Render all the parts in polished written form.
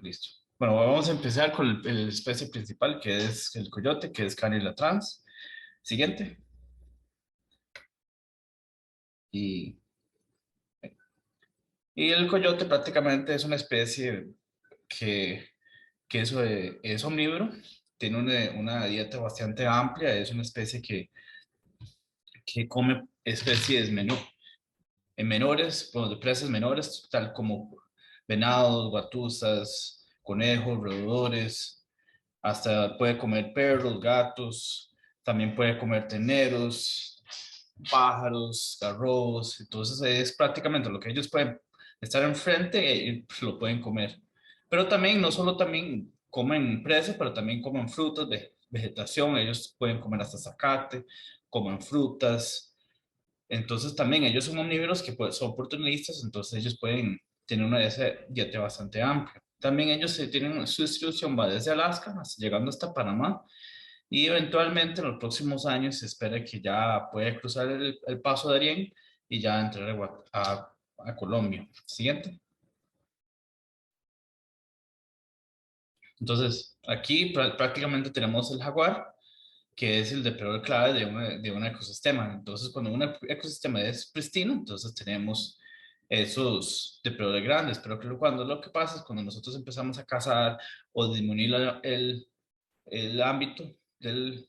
Listo. Bueno, vamos a empezar con el especie principal, que es el coyote, que es Canila trans. Siguiente. Y, y el coyote prácticamente es una especie que, es omnívoro, tiene una dieta bastante amplia, es una especie que come especies menores, bueno, de presas menores, tal como venados, gatuzas, conejos, roedores, hasta puede comer perros, gatos, también puede comer teneros, pájaros, garrobos. Entonces es prácticamente lo que ellos pueden estar enfrente, lo pueden comer. Pero también, no solo también comen presa, pero también comen frutas, vegetación. Ellos pueden comer hasta zacate, comen frutas. Entonces también ellos son omnívoros que pues, son oportunistas, entonces ellos pueden tener una dieta bastante amplia. También ellos tienen su distribución va desde Alaska llegando hasta Panamá y eventualmente en los próximos años se espera que ya pueda cruzar el paso de Darién y ya entrar a Colombia. Siguiente. Entonces aquí prácticamente tenemos el jaguar, que es el depredador clave de un ecosistema. Entonces, cuando un ecosistema es pristino, entonces tenemos esos depredadores grandes, pero cuando lo que pasa es cuando nosotros empezamos a cazar o disminuir el ámbito del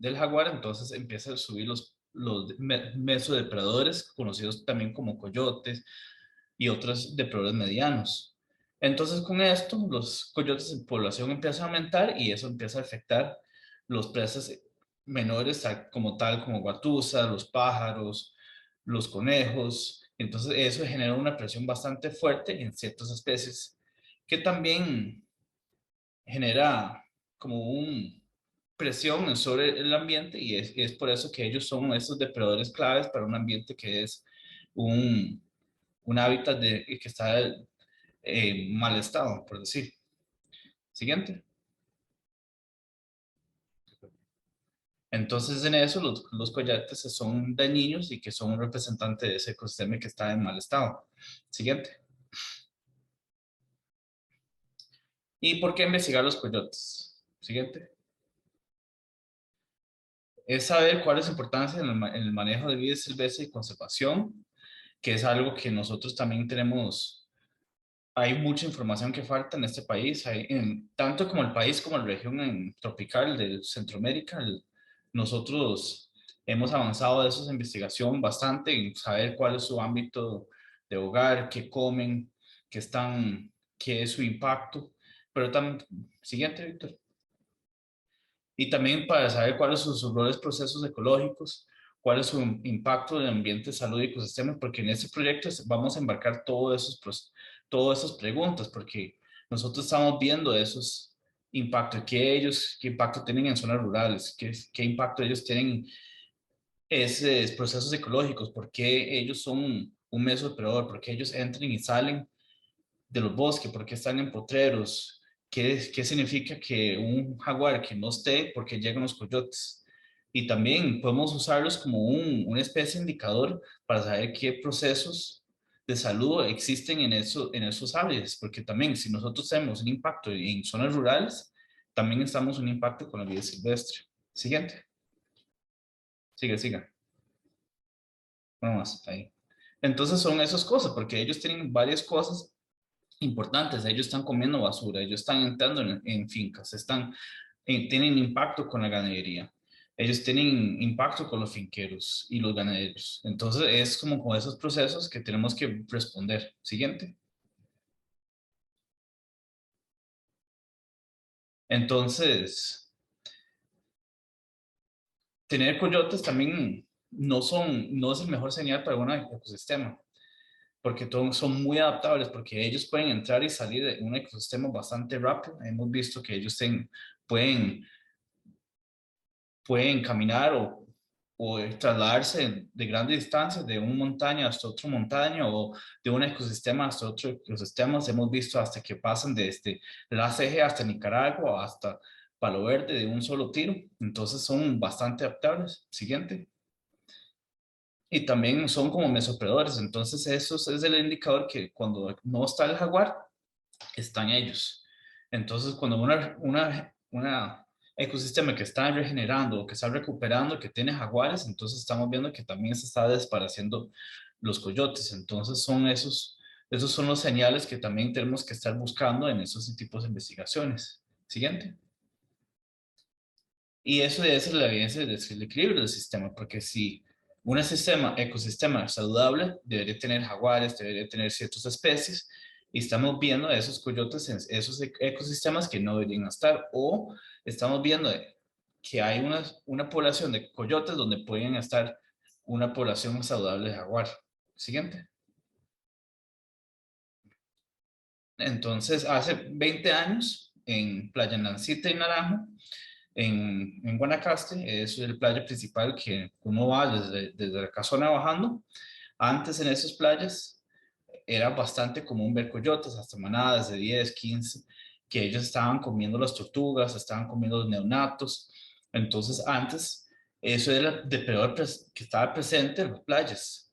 jaguar, entonces empiezan a subir los mesodepredadores, conocidos también como coyotes y otros depredadores medianos. Entonces, con esto, los coyotes en población empiezan a aumentar y eso empieza a afectar los presas menores, como tal, como guatusa, los pájaros, los conejos. Entonces, eso genera una presión bastante fuerte en ciertas especies, que también genera como un presión sobre el ambiente y es por eso que ellos son estos depredadores claves para un ambiente que es un, un hábitat que está mal estado, por decir. Siguiente. Entonces, en eso, los coyotes son dañinos y que son un representante de ese ecosistema que está en mal estado. Siguiente. ¿Y por qué investigar los coyotes? Siguiente. Es saber cuál es su importancia en el manejo de vida silvestre y conservación, que es algo que nosotros también tenemos. Hay mucha información que falta en este país, tanto como el país como la región tropical de Centroamérica. Nosotros hemos avanzado de esa investigación bastante en saber cuál es su ámbito de hogar, qué comen, qué es su impacto. Pero también, siguiente, Víctor. Y también para saber cuáles son sus roles procesos ecológicos, cuál es su impacto en el ambiente, salud y ecosistemas, porque en este proyecto vamos a embarcar todas esas preguntas, porque nosotros estamos viendo esos impactos, qué impacto tienen en zonas rurales, qué impacto ellos tienen esos procesos ecológicos, por qué ellos son un mesodepredador, por qué ellos entran y salen de los bosques, por qué están en potreros, qué significa que un jaguar que no esté, por qué llegan los coyotes. Y también podemos usarlos como una especie de indicador para saber qué procesos de salud existen en esos hábitats, porque también si nosotros tenemos un impacto en zonas rurales, también estamos un impacto con la vida silvestre. Siguiente. Sigue, siga. Bueno, más ahí. Entonces son esas cosas, porque ellos tienen varias cosas importantes. Ellos están comiendo basura, ellos están entrando en fincas, tienen impacto con la ganadería, ellos tienen impacto con los finqueros y los ganaderos. Entonces es como con esos procesos que tenemos que responder. Siguiente. Entonces, tener coyotes también no es el mejor señal para un ecosistema, porque todos son muy adaptables, porque ellos pueden entrar y salir de un ecosistema bastante rápido. Hemos visto que ellos pueden pueden caminar o trasladarse de grandes distancias, de una montaña hasta otra montaña o de un ecosistema hasta otro ecosistema. Hemos visto hasta que pasan desde la CG hasta Nicaragua, hasta Palo Verde de un solo tiro. Entonces son bastante adaptables. Siguiente. Y también son como mesopredadores. Entonces eso es el indicador que cuando no está el jaguar, están ellos. Entonces, cuando una ecosistema que está regenerando o que está recuperando, que tiene jaguares, entonces estamos viendo que también se está despareciendo los coyotes. Entonces, esos son los señales que también tenemos que estar buscando en esos tipos de investigaciones. Siguiente. Y eso es la evidencia del equilibrio del sistema, porque si un ecosistema saludable debería tener jaguares, debería tener ciertas especies, y estamos viendo a esos coyotes en esos ecosistemas que no deberían estar, o estamos viendo que hay una población de coyotes donde pueden estar una población saludable de jaguar. Siguiente. Entonces, hace 20 años, en Playa Nancita y Naranjo, en Guanacaste, es el playa principal que uno va desde la casona bajando. Antes en esas playas era bastante común ver coyotes, hasta manadas de 10, 15, que ellos estaban comiendo las tortugas, estaban comiendo los neonatos. Entonces antes eso era el depredador que estaba presente en las playas.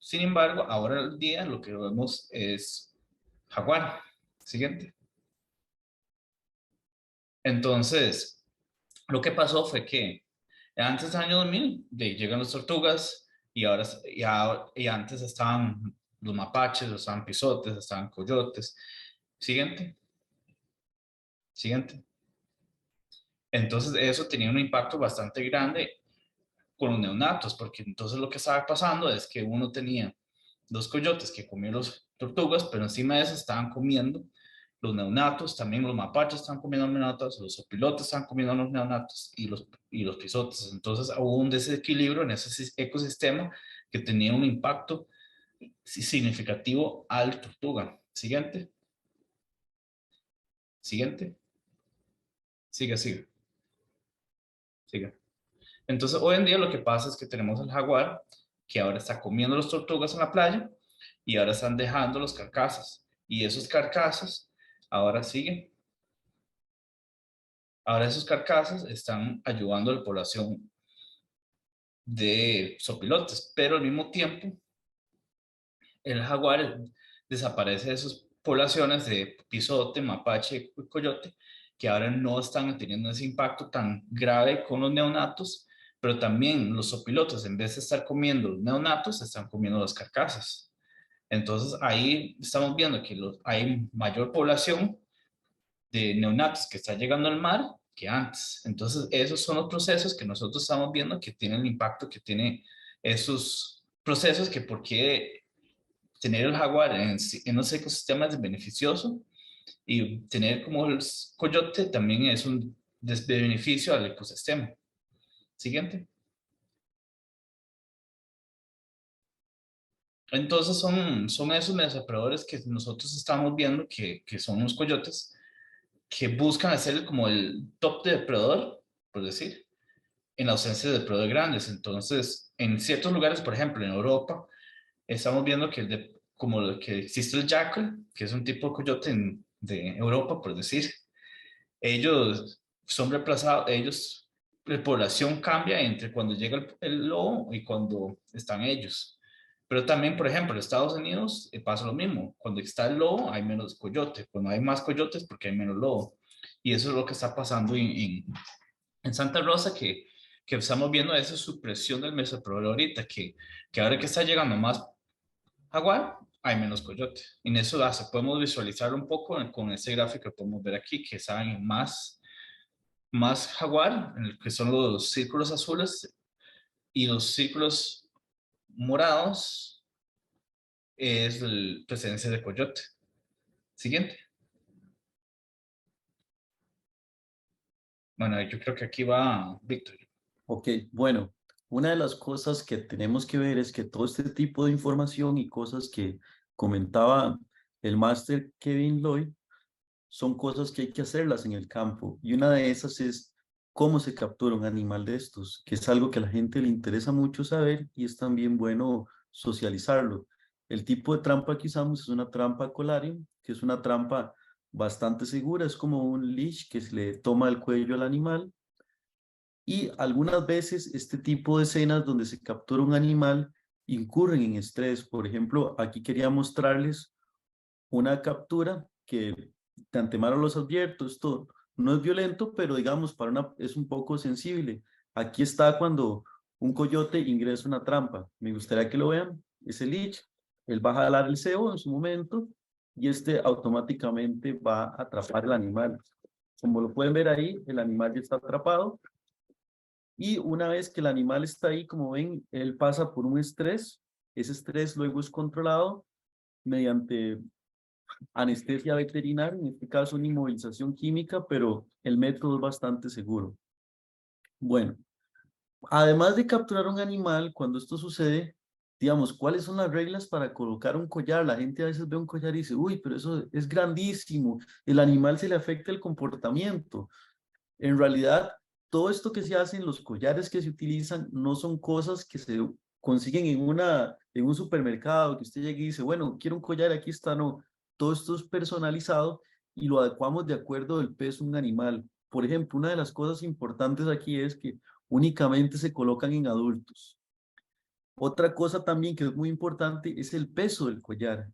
Sin embargo, ahora el día lo que vemos es jaguar. Siguiente. Entonces, lo que pasó fue que antes del año 2000 llegan las tortugas y y antes estaban los mapaches, estaban pisotes, estaban coyotes. Siguiente, siguiente. Entonces eso tenía un impacto bastante grande con los neonatos, porque entonces lo que estaba pasando es que uno tenía los coyotes que comían las tortugas, pero encima de eso estaban comiendo los neonatos, también los mapaches estaban comiendo los neonatos, los opilotes estaban comiendo los neonatos y los pisotes. Entonces hubo un desequilibrio en ese ecosistema que tenía un impacto significativo al tortuga. Siguiente, siguiente, sigue, sigue, sigue. Entonces hoy en día lo que pasa es que tenemos el jaguar que ahora está comiendo las tortugas en la playa y ahora están dejando los carcasas. Y esos carcasas ahora siguen. Ahora esos carcasas están ayudando a la población de sopilotes, pero al mismo tiempo el jaguar desaparece de esas poblaciones de pisote, mapache y coyote, que ahora no están teniendo ese impacto tan grave con los neonatos, pero también los sopilotes, en vez de estar comiendo los neonatos, están comiendo las carcasas. Entonces ahí estamos viendo que hay mayor población de neonatos que está llegando al mar que antes. Entonces esos son los procesos que nosotros estamos viendo que tienen el impacto que tiene esos procesos, que por qué tener el jaguar en los ecosistemas es beneficioso y tener como el coyote también es un desbeneficio al ecosistema. Siguiente. Entonces son esos depredadores que nosotros estamos viendo que son los coyotes que buscan hacer como el top de depredador, por decir, en ausencia de depredadores grandes. Entonces, en ciertos lugares, por ejemplo, en Europa, estamos viendo que, como que existe el jackal, que es un tipo de coyote de Europa, por decir, ellos son reemplazados, la población cambia entre cuando llega el lobo y cuando están ellos. Pero también, por ejemplo, en Estados Unidos pasa lo mismo. Cuando está el lobo hay menos coyotes. Cuando hay más coyotes porque hay menos lobo. Y eso es lo que está pasando en Santa Rosa, que estamos viendo esa supresión del mesoprol ahorita, que ahora que está llegando más jaguar, hay menos coyote. Y en eso podemos visualizar un poco con ese gráfico que podemos ver aquí, que saben más jaguar, en el que son los círculos azules, y los círculos morados es la presencia de coyote. Siguiente. Bueno, yo creo que aquí va Víctor. Ok, bueno, una de las cosas que tenemos que ver es que todo este tipo de información y cosas que comentaba el máster Kevin Lloyd son cosas que hay que hacerlas en el campo. Y una de esas es cómo se captura un animal de estos, que es algo que a la gente le interesa mucho saber y es también bueno socializarlo. El tipo de trampa que usamos es una trampa Colarium, que es una trampa bastante segura, es como un leash que se le toma el cuello al animal y algunas veces este tipo de escenas donde se captura un animal incurren en estrés. Por ejemplo, aquí quería mostrarles una captura que de antemano los advierto, esto no es violento, pero digamos, es un poco sensible. Aquí está cuando un coyote ingresa una trampa. Me gustaría que lo vean. Es el leash. Él va a jalar el cebo en su momento y este automáticamente va a atrapar el animal. Como lo pueden ver ahí, el animal ya está atrapado. Y una vez que el animal está ahí, como ven, él pasa por un estrés. Ese estrés luego es controlado mediante anestesia veterinaria, en este caso una inmovilización química, pero el método es bastante seguro. Bueno, además de capturar un animal, cuando esto sucede, digamos, ¿cuáles son las reglas para colocar un collar? La gente a veces ve un collar y dice, uy, pero eso es grandísimo, el animal se le afecta el comportamiento. En realidad, todo esto que se hace en los collares que se utilizan no son cosas que se consiguen en un supermercado, que usted llegue y dice, bueno, quiero un collar, aquí está, no. Todo esto es personalizado y lo adecuamos de acuerdo al peso de un animal. Por ejemplo, una de las cosas importantes aquí es que únicamente se colocan en adultos. Otra cosa también que es muy importante es el peso del collar.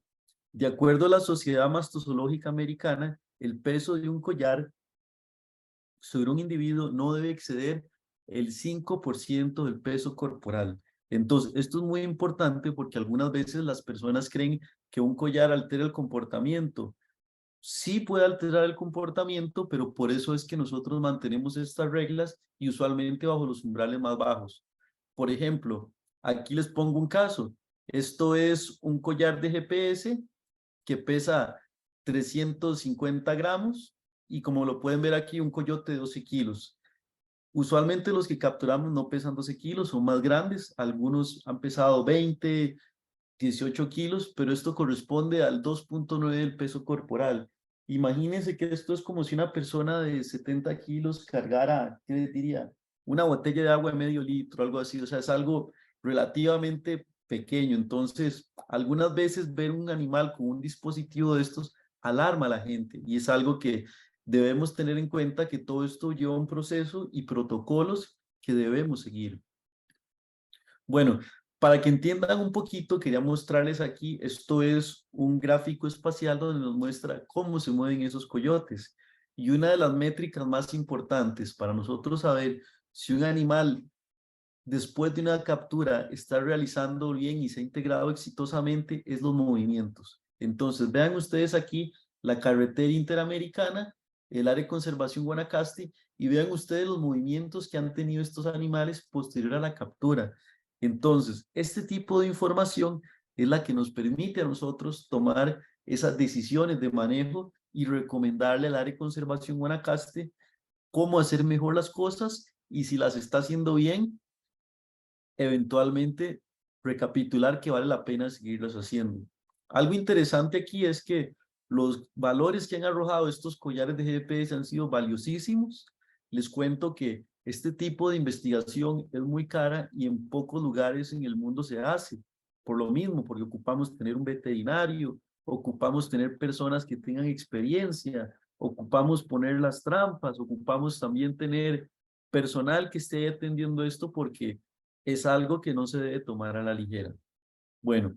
De acuerdo a la Sociedad Mastozoológica Americana, el peso de un collar sobre un individuo no debe exceder el 5% del peso corporal. Entonces, esto es muy importante porque algunas veces las personas creen que un collar altera el comportamiento. Sí puede alterar el comportamiento, pero por eso es que nosotros mantenemos estas reglas y usualmente bajo los umbrales más bajos. Por ejemplo, aquí les pongo un caso. Esto es un collar de GPS que pesa 350 gramos y como lo pueden ver aquí, un coyote de 12 kilos. Usualmente los que capturamos no pesan 12 kilos, son más grandes. Algunos han pesado 20, 18 kilos, pero esto corresponde al 2.9 del peso corporal. Imagínense que esto es como si una persona de 70 kilos cargara, ¿qué les diría? Una botella de agua de medio litro, algo así. O sea, es algo relativamente pequeño. Entonces, algunas veces ver un animal con un dispositivo de estos alarma a la gente y es algo que debemos tener en cuenta que todo esto lleva un proceso y protocolos que debemos seguir. Bueno, para que entiendan un poquito, quería mostrarles aquí, esto es un gráfico espacial donde nos muestra cómo se mueven esos coyotes. Y una de las métricas más importantes para nosotros saber si un animal después de una captura está realizando bien y se ha integrado exitosamente es los movimientos. Entonces, vean ustedes aquí la carretera interamericana, el área de conservación Guanacaste, y vean ustedes los movimientos que han tenido estos animales posterior a la captura. Entonces, este tipo de información es la que nos permite a nosotros tomar esas decisiones de manejo y recomendarle al área de conservación Guanacaste cómo hacer mejor las cosas y si las está haciendo bien, eventualmente recapitular que vale la pena seguirlos haciendo. Algo interesante aquí es que los valores que han arrojado estos collares de GPS han sido valiosísimos. Les cuento que este tipo de investigación es muy cara y en pocos lugares en el mundo se hace. Por lo mismo, porque ocupamos tener un veterinario, ocupamos tener personas que tengan experiencia, ocupamos poner las trampas, ocupamos también tener personal que esté atendiendo esto porque es algo que no se debe tomar a la ligera. Bueno,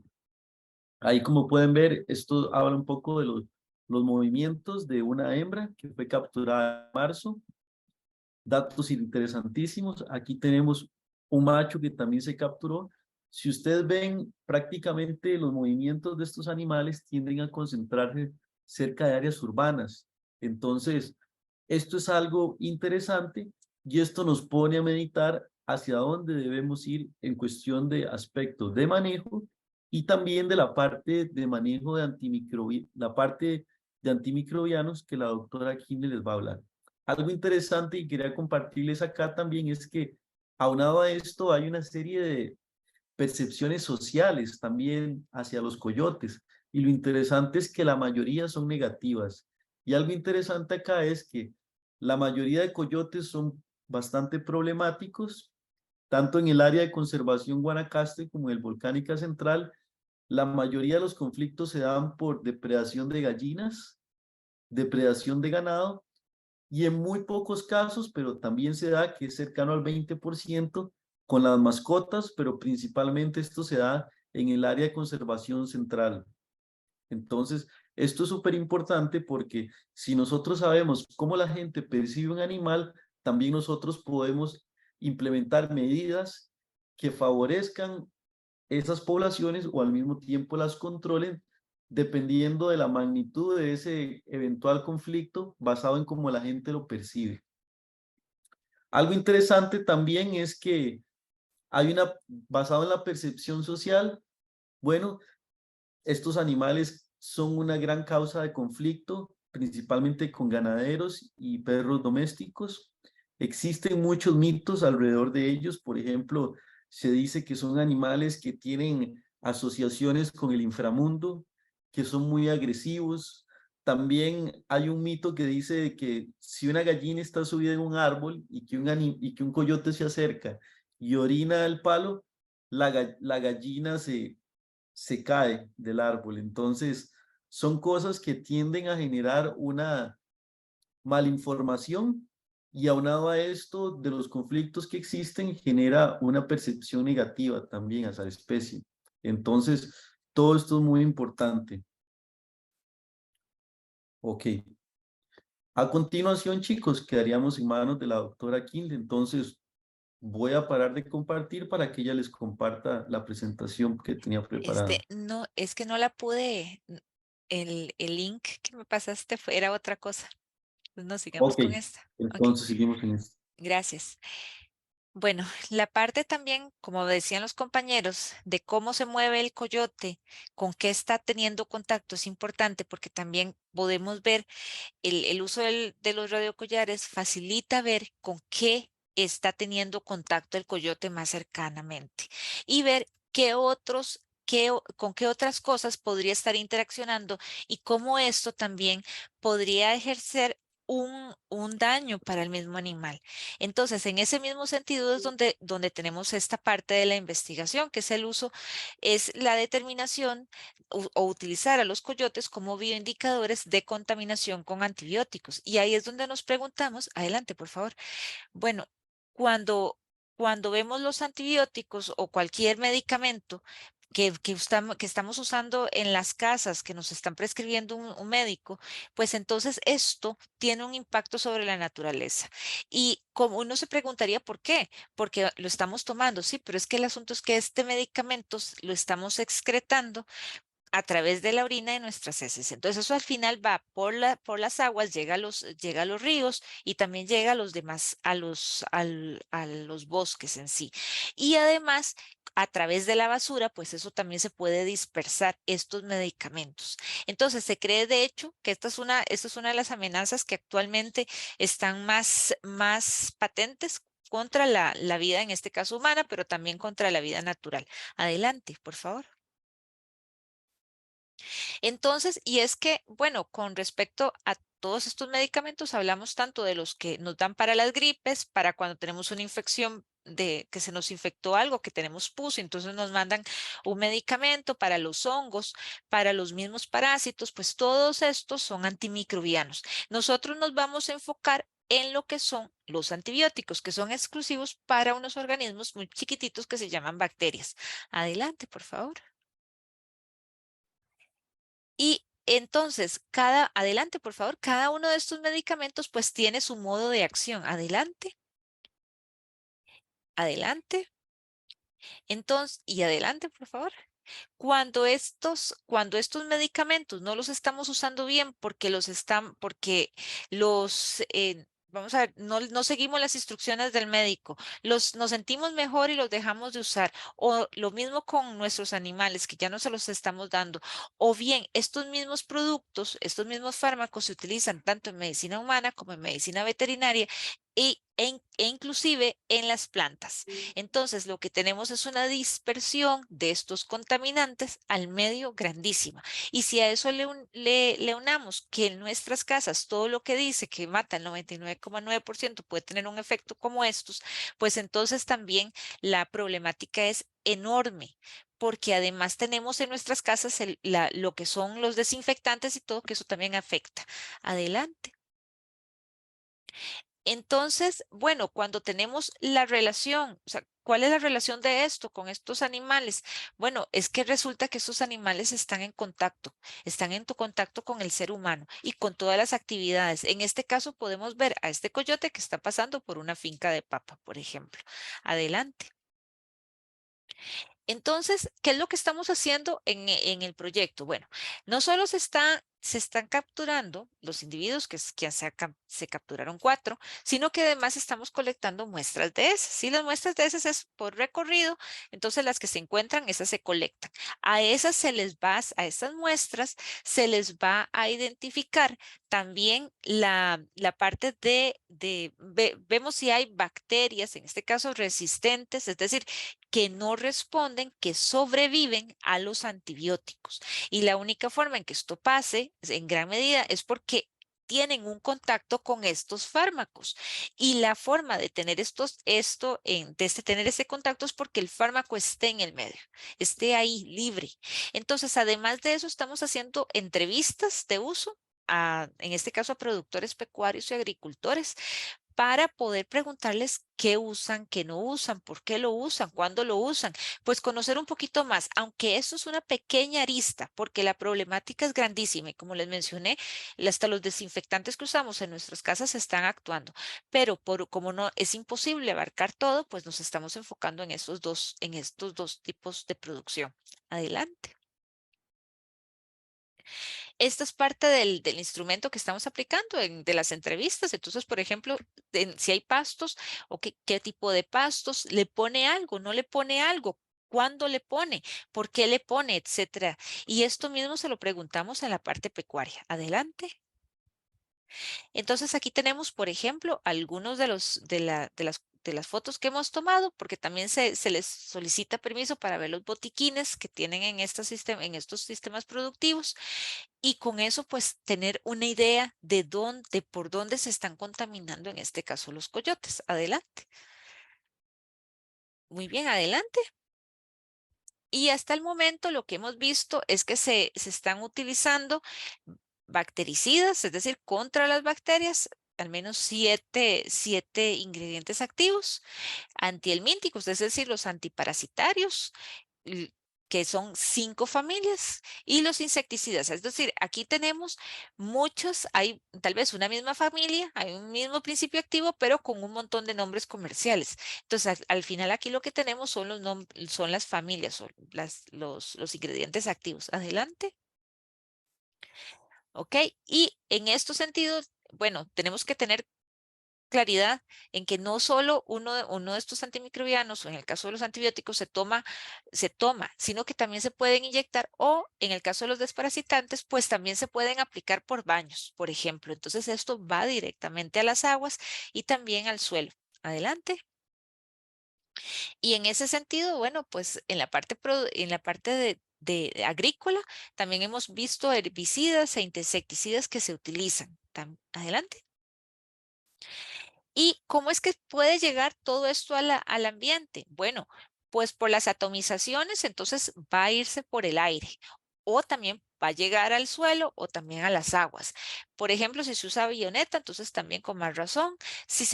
ahí como pueden ver, esto habla un poco de los movimientos de una hembra que fue capturada en marzo. Datos interesantísimos. Aquí tenemos un macho que también se capturó. Si ustedes ven, prácticamente los movimientos de estos animales tienden a concentrarse cerca de áreas urbanas. Entonces, esto es algo interesante y esto nos pone a meditar hacia dónde debemos ir en cuestión de aspectos de manejo y también de la parte de manejo de la parte de antimicrobianos que la doctora Kimble les va a hablar. Algo interesante y quería compartirles acá también es que aunado a esto hay una serie de percepciones sociales también hacia los coyotes y lo interesante es que la mayoría son negativas. Y algo interesante acá es que la mayoría de coyotes son bastante problemáticos, tanto en el área de conservación Guanacaste como en el Volcánica Central. La mayoría de los conflictos se dan por depredación de gallinas, depredación de ganado y en muy pocos casos, pero también se da que es cercano al 20% con las mascotas, pero principalmente esto se da en el área de conservación central. Entonces, Esto es súper importante porque si nosotros sabemos cómo la gente percibe un animal, también nosotros podemos implementar medidas que favorezcan esas poblaciones o al mismo tiempo las controlen dependiendo de la magnitud de ese eventual conflicto basado en cómo la gente lo percibe. Algo interesante también es que basado en la percepción social, bueno, estos animales son una gran causa de conflicto, principalmente con ganaderos y perros domésticos. Existen muchos mitos alrededor de ellos. Por ejemplo, se dice que son animales que tienen asociaciones con el inframundo, que son muy agresivos. También hay un mito que dice que si una gallina está subida en un árbol y que un coyote se acerca y orina al palo, la gallina se cae del árbol. Entonces, son cosas que tienden a generar una malinformación y aunado a esto de los conflictos que existen, genera una percepción negativa también hacia la especie. Entonces, todo esto es muy importante. Ok. A continuación, chicos, quedaríamos en manos de la doctora Kilde. Entonces, voy a parar de compartir para que ella les comparta la presentación que tenía preparada. No, es que no la pude, el link que me pasaste era otra cosa. Pues no, sigamos Ok, con esta. Ok, entonces seguimos en esto. gracias. Bueno, la parte también, como decían los compañeros, de cómo se mueve el coyote, con qué está teniendo contacto es importante porque también podemos ver el uso de los radiocollares facilita ver con qué está teniendo contacto el coyote más cercanamente y ver qué otros, con qué otras cosas podría estar interaccionando y cómo esto también podría ejercer un daño para el mismo animal. Entonces, en ese mismo sentido es donde tenemos esta parte de la investigación, que es el uso, es la determinación o utilizar a los coyotes como bioindicadores de contaminación con antibióticos. Y ahí es donde nos preguntamos, adelante, por favor. Bueno, cuando, cuando vemos los antibióticos o cualquier medicamento que estamos usando en las casas, que nos están prescribiendo un médico, pues entonces esto tiene un impacto sobre la naturaleza. Y como uno se preguntaría por qué, porque lo estamos tomando, sí, pero es que el asunto es que este medicamento lo estamos excretando a través de la orina de nuestras heces. Entonces eso al final va por las aguas, llega a los ríos y también llega a los demás, a los bosques en sí. Y además, a través de la basura, pues eso también se puede dispersar estos medicamentos. Entonces se cree de hecho que esta es una de las amenazas que actualmente están más patentes contra la vida, en este caso humana, pero también contra la vida natural. Adelante, por favor. Entonces, y es que, bueno, con respecto a todos estos medicamentos, hablamos tanto de los que nos dan para las gripes, para cuando tenemos una infección de que se nos infectó algo, que tenemos pus, entonces nos mandan un medicamento para los hongos, para los mismos parásitos, pues todos estos son antimicrobianos. Nosotros nos vamos a enfocar en lo que son los antibióticos, que son exclusivos para unos organismos muy chiquititos que se llaman bacterias. Adelante, por favor. Y entonces, adelante, por favor, cada uno de estos medicamentos pues tiene su modo de acción. Adelante, adelante. Entonces, y adelante, por favor. Cuando estos medicamentos no los estamos usando bien porque vamos a ver, no seguimos las instrucciones del médico, nos sentimos mejor y los dejamos de usar, o lo mismo con nuestros animales, que ya no se los estamos dando, o bien estos mismos productos, estos mismos fármacos se utilizan tanto en medicina humana como en medicina veterinaria e inclusive en las plantas. Entonces, lo que tenemos es una dispersión de estos contaminantes al medio grandísima. Y si a eso le unamos que en nuestras casas todo lo que dice que mata el 99,9% puede tener un efecto como estos, pues entonces también la problemática es enorme. Porque además tenemos en nuestras casas lo que son los desinfectantes y todo, que eso también afecta. Adelante. Entonces, bueno, cuando tenemos la relación, o sea, ¿cuál es la relación de esto con estos animales? Bueno, es que resulta que estos animales están en tu contacto con el ser humano y con todas las actividades. En este caso podemos ver a este coyote que está pasando por una finca de papa, por ejemplo. Adelante. Entonces, ¿qué es lo que estamos haciendo en el proyecto? Bueno, no solo se están capturando los individuos, que se capturaron 4, sino que además estamos colectando muestras de heces. Si las muestras de heces es por recorrido, entonces las que se encuentran, esas se colectan. A esas muestras se les va a identificar también la parte vemos si hay bacterias, en este caso resistentes, es decir, que no responden, que sobreviven a los antibióticos. Y la única forma en que esto pase, en gran medida, es porque tienen un contacto con estos fármacos. Y la forma de tener tener ese contacto es porque el fármaco esté en el medio, esté ahí libre. Entonces, además de eso, estamos haciendo entrevistas de uso. En este caso a productores pecuarios y agricultores para poder preguntarles qué usan, qué no usan, por qué lo usan, cuándo lo usan, pues conocer un poquito más, aunque eso es una pequeña arista, porque la problemática es grandísima y como les mencioné, hasta los desinfectantes que usamos en nuestras casas están actuando, pero como no es imposible abarcar todo, pues nos estamos enfocando en estos dos tipos de producción. Adelante. Esta es parte del instrumento que estamos aplicando de las entrevistas. Entonces, por ejemplo, si hay pastos o qué tipo de pastos, le pone algo, no le pone algo. ¿Cuándo le pone? ¿Por qué le pone? Etcétera. Y esto mismo se lo preguntamos en la parte pecuaria. Adelante. Entonces aquí tenemos, por ejemplo, algunos de las fotos que hemos tomado, porque también se les solicita permiso para ver los botiquines que tienen en en estos sistemas productivos y con eso pues tener una idea por dónde se están contaminando, en este caso los coyotes. Adelante. Muy bien, adelante. Y hasta el momento lo que hemos visto es que se están utilizando bactericidas, es decir, contra las bacterias, al menos siete ingredientes activos, antihelmínticos, es decir, los antiparasitarios, l- que son 5 familias, y los insecticidas. Es decir, aquí tenemos muchos, hay tal vez una misma familia, hay un mismo principio activo, pero con un montón de nombres comerciales. Entonces, al final aquí lo que tenemos son son las familias, son los ingredientes activos. Adelante. ¿Ok? Y en estos sentidos, bueno, tenemos que tener claridad en que no solo uno de estos antimicrobianos, o en el caso de los antibióticos, se toma, sino que también se pueden inyectar o en el caso de los desparasitantes, pues también se pueden aplicar por baños, por ejemplo. Entonces esto va directamente a las aguas y también al suelo. Adelante. Y en ese sentido, bueno, pues en la parte de agrícola también hemos visto herbicidas e insecticidas que se utilizan. Adelante. ¿Y cómo es que puede llegar todo esto al ambiente? Bueno, pues por las atomizaciones, entonces va a irse por el aire o también va a llegar al suelo o también a las aguas. Por ejemplo, si se usa avioneta, entonces también con más razón. Si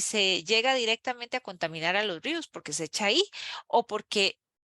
se llega directamente a contaminar a los ríos porque se echa ahí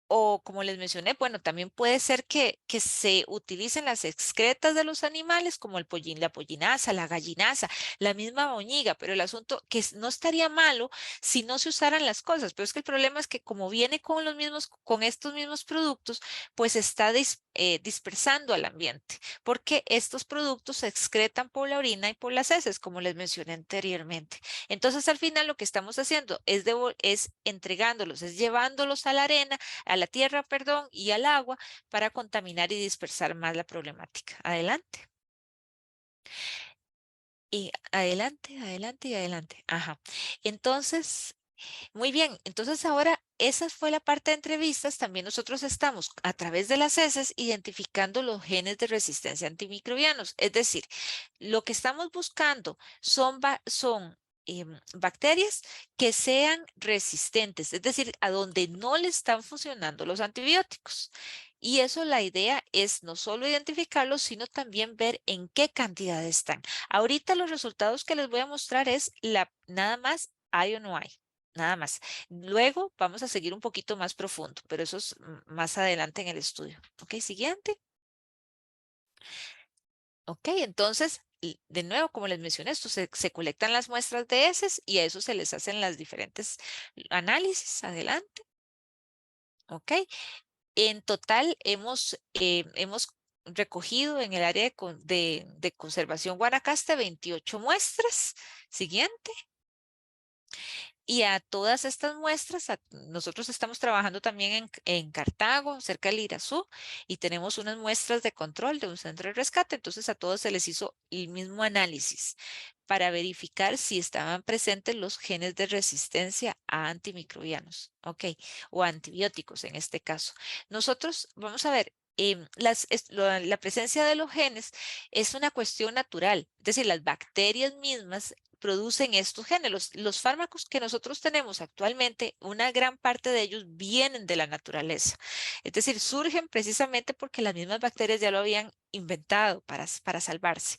o como les mencioné, bueno, también puede ser que se utilicen las excretas de los animales como la pollinaza, la gallinaza, la misma boñiga, pero el asunto no estaría malo si no se usaran las cosas, pero es que el problema es que como viene con estos mismos productos, pues se está dispersando al ambiente, porque estos productos se excretan por la orina y por las heces, como les mencioné anteriormente. Entonces, al final lo que estamos haciendo es entregándolos, es llevándolos a la arena, a la tierra, perdón, y al agua para contaminar y dispersar más la problemática. Adelante. Y adelante, adelante y adelante. Ajá. Entonces, muy bien. Entonces ahora esa fue la parte de entrevistas. También nosotros estamos a través de las heces identificando los genes de resistencia a antimicrobianos. Es decir, lo que estamos buscando son bacterias que sean resistentes, es decir, a donde no le están funcionando los antibióticos. Y eso la idea es no solo identificarlos, sino también ver en qué cantidad están. Ahorita los resultados que les voy a mostrar es nada más hay o no hay. Nada más. Luego vamos a seguir un poquito más profundo, pero eso es más adelante en el estudio. Ok, siguiente. Ok, entonces, de nuevo, como les mencioné, esto se colectan las muestras de heces y a eso se les hacen las diferentes análisis. Adelante. Ok, en total hemos recogido en el área de conservación Guanacaste 28 muestras. Siguiente. Y a todas estas muestras, nosotros estamos trabajando también en Cartago, cerca del Irazú, y tenemos unas muestras de control de un centro de rescate. Entonces a todos se les hizo el mismo análisis para verificar si estaban presentes los genes de resistencia a antimicrobianos, ¿ok? O antibióticos en este caso. Nosotros, vamos a ver, la presencia de los genes es una cuestión natural, es decir, las bacterias mismas producen estos genes. Los fármacos que nosotros tenemos actualmente, una gran parte de ellos vienen de la naturaleza. Es decir, surgen precisamente porque las mismas bacterias ya lo habían inventado para salvarse.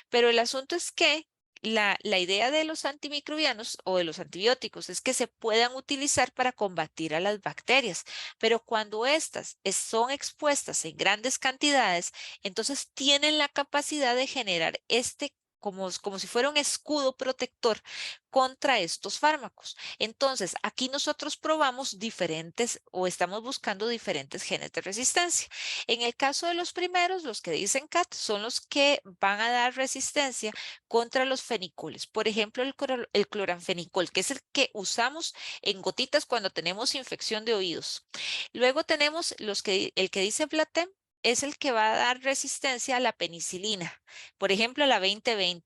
Pero el asunto es que la idea de los antimicrobianos o de los antibióticos es que se puedan utilizar para combatir a las bacterias, pero cuando estas son expuestas en grandes cantidades, entonces tienen la capacidad de generar como si fuera un escudo protector contra estos fármacos. Entonces, aquí nosotros probamos diferentes o estamos buscando diferentes genes de resistencia. En el caso de los primeros, los que dicen CAT, son los que van a dar resistencia contra los fenicoles. Por ejemplo, el cloranfenicol, que es el que usamos en gotitas cuando tenemos infección de oídos. Luego tenemos el que dice Blatem, es el que va a dar resistencia a la penicilina, por ejemplo, a la 2020.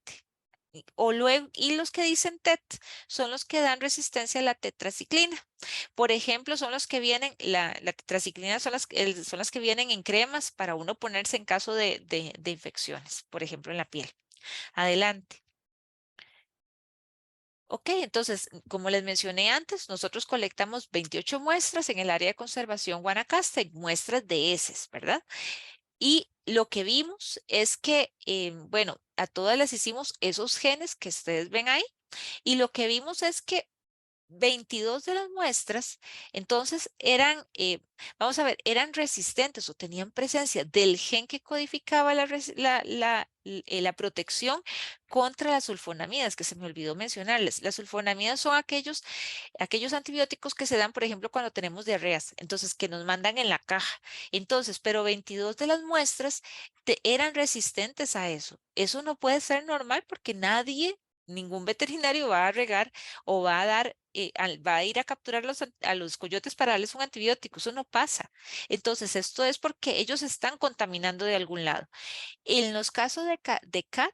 Y los que dicen TET son los que dan resistencia a la tetraciclina. Por ejemplo, son los que vienen, la tetraciclina son las que vienen en cremas para uno ponerse en caso de infecciones, por ejemplo, en la piel. Adelante. Ok, entonces, como les mencioné antes, nosotros colectamos 28 muestras en el área de conservación Guanacaste, muestras de heces, ¿verdad? Y lo que vimos es que, bueno, a todas les hicimos esos genes que ustedes ven ahí, y lo que vimos es que 22 de las muestras, entonces vamos a ver, eran resistentes o tenían presencia del gen que codificaba la protección contra las sulfonamidas, que se me olvidó mencionarles. Las sulfonamidas son aquellos antibióticos que se dan, por ejemplo, cuando tenemos diarreas, entonces que nos mandan en la caja. Entonces, pero 22 de las muestras eran resistentes a eso. Eso no puede ser normal porque ningún veterinario va a regar o va a dar, va a ir a capturar a los coyotes para darles un antibiótico. Eso no pasa. Entonces, esto es porque ellos están contaminando de algún lado. En los casos de CAT,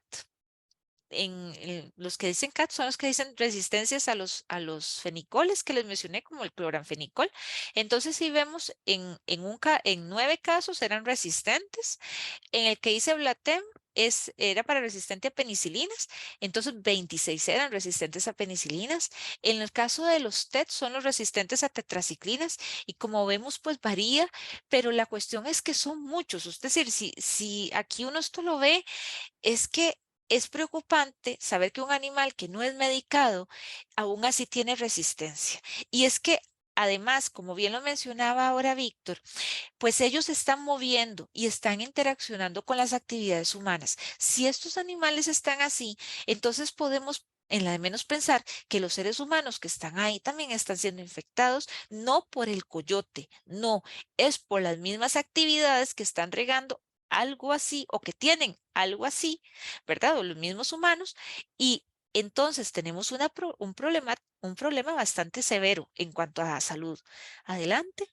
los que dicen CAT son los que dicen resistencias a los fenicoles que les mencioné, como el cloranfenicol. Entonces, si vemos en 9 casos eran resistentes. En el que dice Blatem era para resistente a penicilinas, entonces 26 eran resistentes a penicilinas. En el caso de los TET son los resistentes a tetraciclinas y como vemos pues varía, pero la cuestión es que son muchos. Es decir, si aquí uno esto lo ve, es que es preocupante saber que un animal que no es medicado aún así tiene resistencia. Y es que además, como bien lo mencionaba ahora Víctor, pues ellos se están moviendo y están interaccionando con las actividades humanas. Si estos animales están así, entonces podemos en la de menos pensar que los seres humanos que están ahí también están siendo infectados, no por el coyote, no, es por las mismas actividades que están regando algo así o que tienen algo así, ¿verdad? O los mismos humanos. Y entonces tenemos un problema bastante severo en cuanto a la salud. Adelante.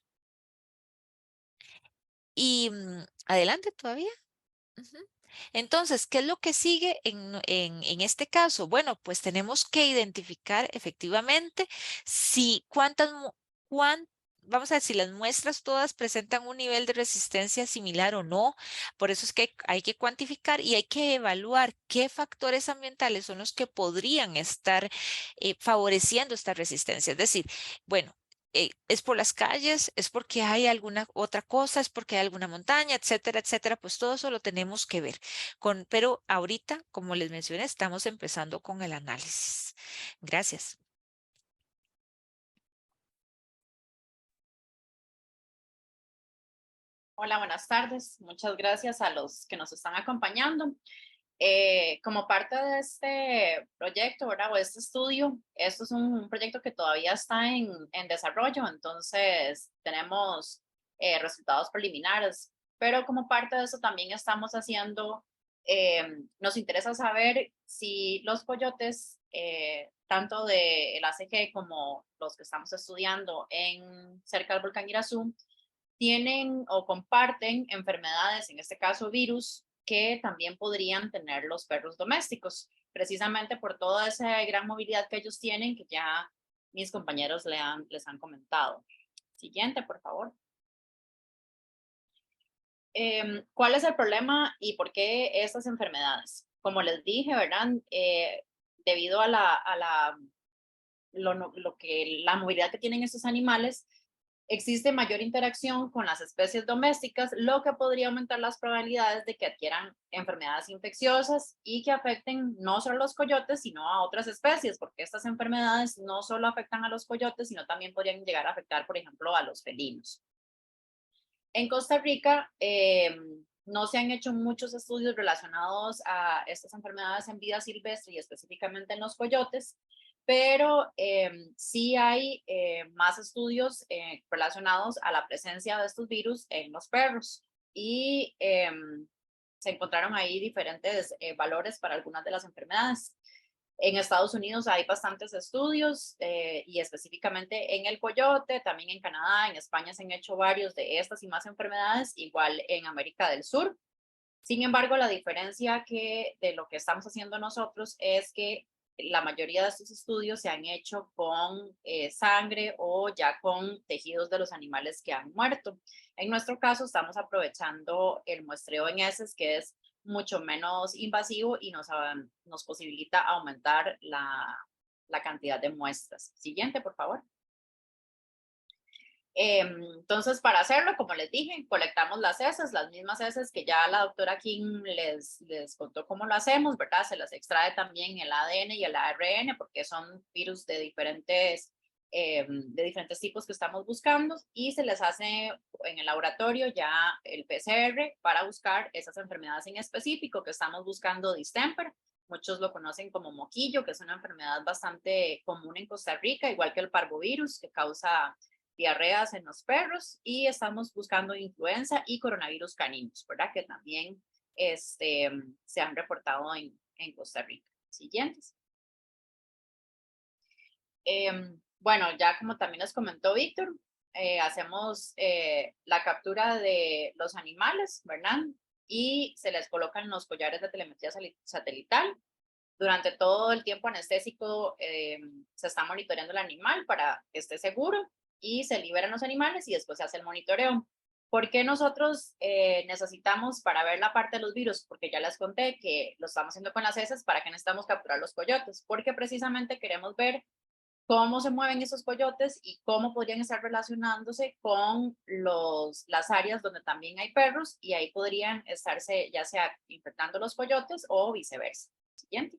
Y adelante todavía. Ujú. Entonces, ¿qué es lo que sigue en este caso? Bueno, pues tenemos que identificar efectivamente si vamos a ver si las muestras todas presentan un nivel de resistencia similar o no. Por eso es que hay que cuantificar y hay que evaluar qué factores ambientales son los que podrían estar favoreciendo esta resistencia. Es decir, bueno. es por las calles, es porque hay alguna otra cosa, es porque hay alguna montaña, etcétera, etcétera, pues todo eso lo tenemos que ver. Pero ahorita, como les mencioné, estamos empezando con el análisis. Gracias. Hola, buenas tardes. Muchas gracias a los que nos están acompañando. Como parte de este proyecto, ¿verdad? O este estudio, esto es un proyecto que todavía está en desarrollo, entonces tenemos resultados preliminares, pero como parte de eso también estamos haciendo, nos interesa saber si los coyotes, tanto del ACG como los que estamos estudiando cerca del volcán Irazú, tienen o comparten enfermedades, en este caso virus, que también podrían tener los perros domésticos, precisamente por toda esa gran movilidad que ellos tienen, que ya mis compañeros les han comentado. Siguiente, por favor. ¿Cuál es el problema y por qué estas enfermedades? Como les dije, ¿verdad? Debido a la movilidad que tienen estos animales, existe mayor interacción con las especies domésticas, lo que podría aumentar las probabilidades de que adquieran enfermedades infecciosas y que afecten no solo a los coyotes, sino a otras especies, porque estas enfermedades no solo afectan a los coyotes, sino también podrían llegar a afectar, por ejemplo, a los felinos. En Costa Rica, no se han hecho muchos estudios relacionados a estas enfermedades en vida silvestre y específicamente en los coyotes, pero sí hay más estudios relacionados a la presencia de estos virus en los perros y se encontraron ahí diferentes valores para algunas de las enfermedades. En Estados Unidos hay bastantes estudios y específicamente en el coyote, también en Canadá, en España se han hecho varios de estas y más enfermedades, igual en América del Sur. Sin embargo, la diferencia de lo que estamos haciendo nosotros es que la mayoría de estos estudios se han hecho con sangre o ya con tejidos de los animales que han muerto. En nuestro caso, estamos aprovechando el muestreo en heces, que es mucho menos invasivo y nos posibilita aumentar la cantidad de muestras. Siguiente, por favor. Entonces, para hacerlo, como les dije, colectamos las heces, las mismas heces que ya la doctora King les contó cómo lo hacemos, ¿verdad? Se las extrae también el ADN y el ARN porque son virus de diferentes tipos que estamos buscando y se les hace en el laboratorio ya el PCR para buscar esas enfermedades en específico que estamos buscando, distemper. Muchos lo conocen como moquillo, que es una enfermedad bastante común en Costa Rica, igual que el parvovirus, que causa diarreas en los perros, y estamos buscando influenza y coronavirus caninos, ¿verdad? Que también se han reportado en Costa Rica. Siguientes. Bueno, ya como también les comentó Víctor, hacemos la captura de los animales, ¿verdad? Y se les colocan los collares de telemetría satelital. Durante todo el tiempo anestésico se está monitoreando el animal para que esté seguro y se liberan los animales y después se hace el monitoreo. ¿Por qué nosotros necesitamos para ver la parte de los virus? Porque ya les conté que lo estamos haciendo con las heces. ¿Para qué necesitamos capturar los coyotes? Porque precisamente queremos ver cómo se mueven esos coyotes y cómo podrían estar relacionándose con las áreas donde también hay perros y ahí podrían estarse ya sea infectando los coyotes o viceversa. Siguiente.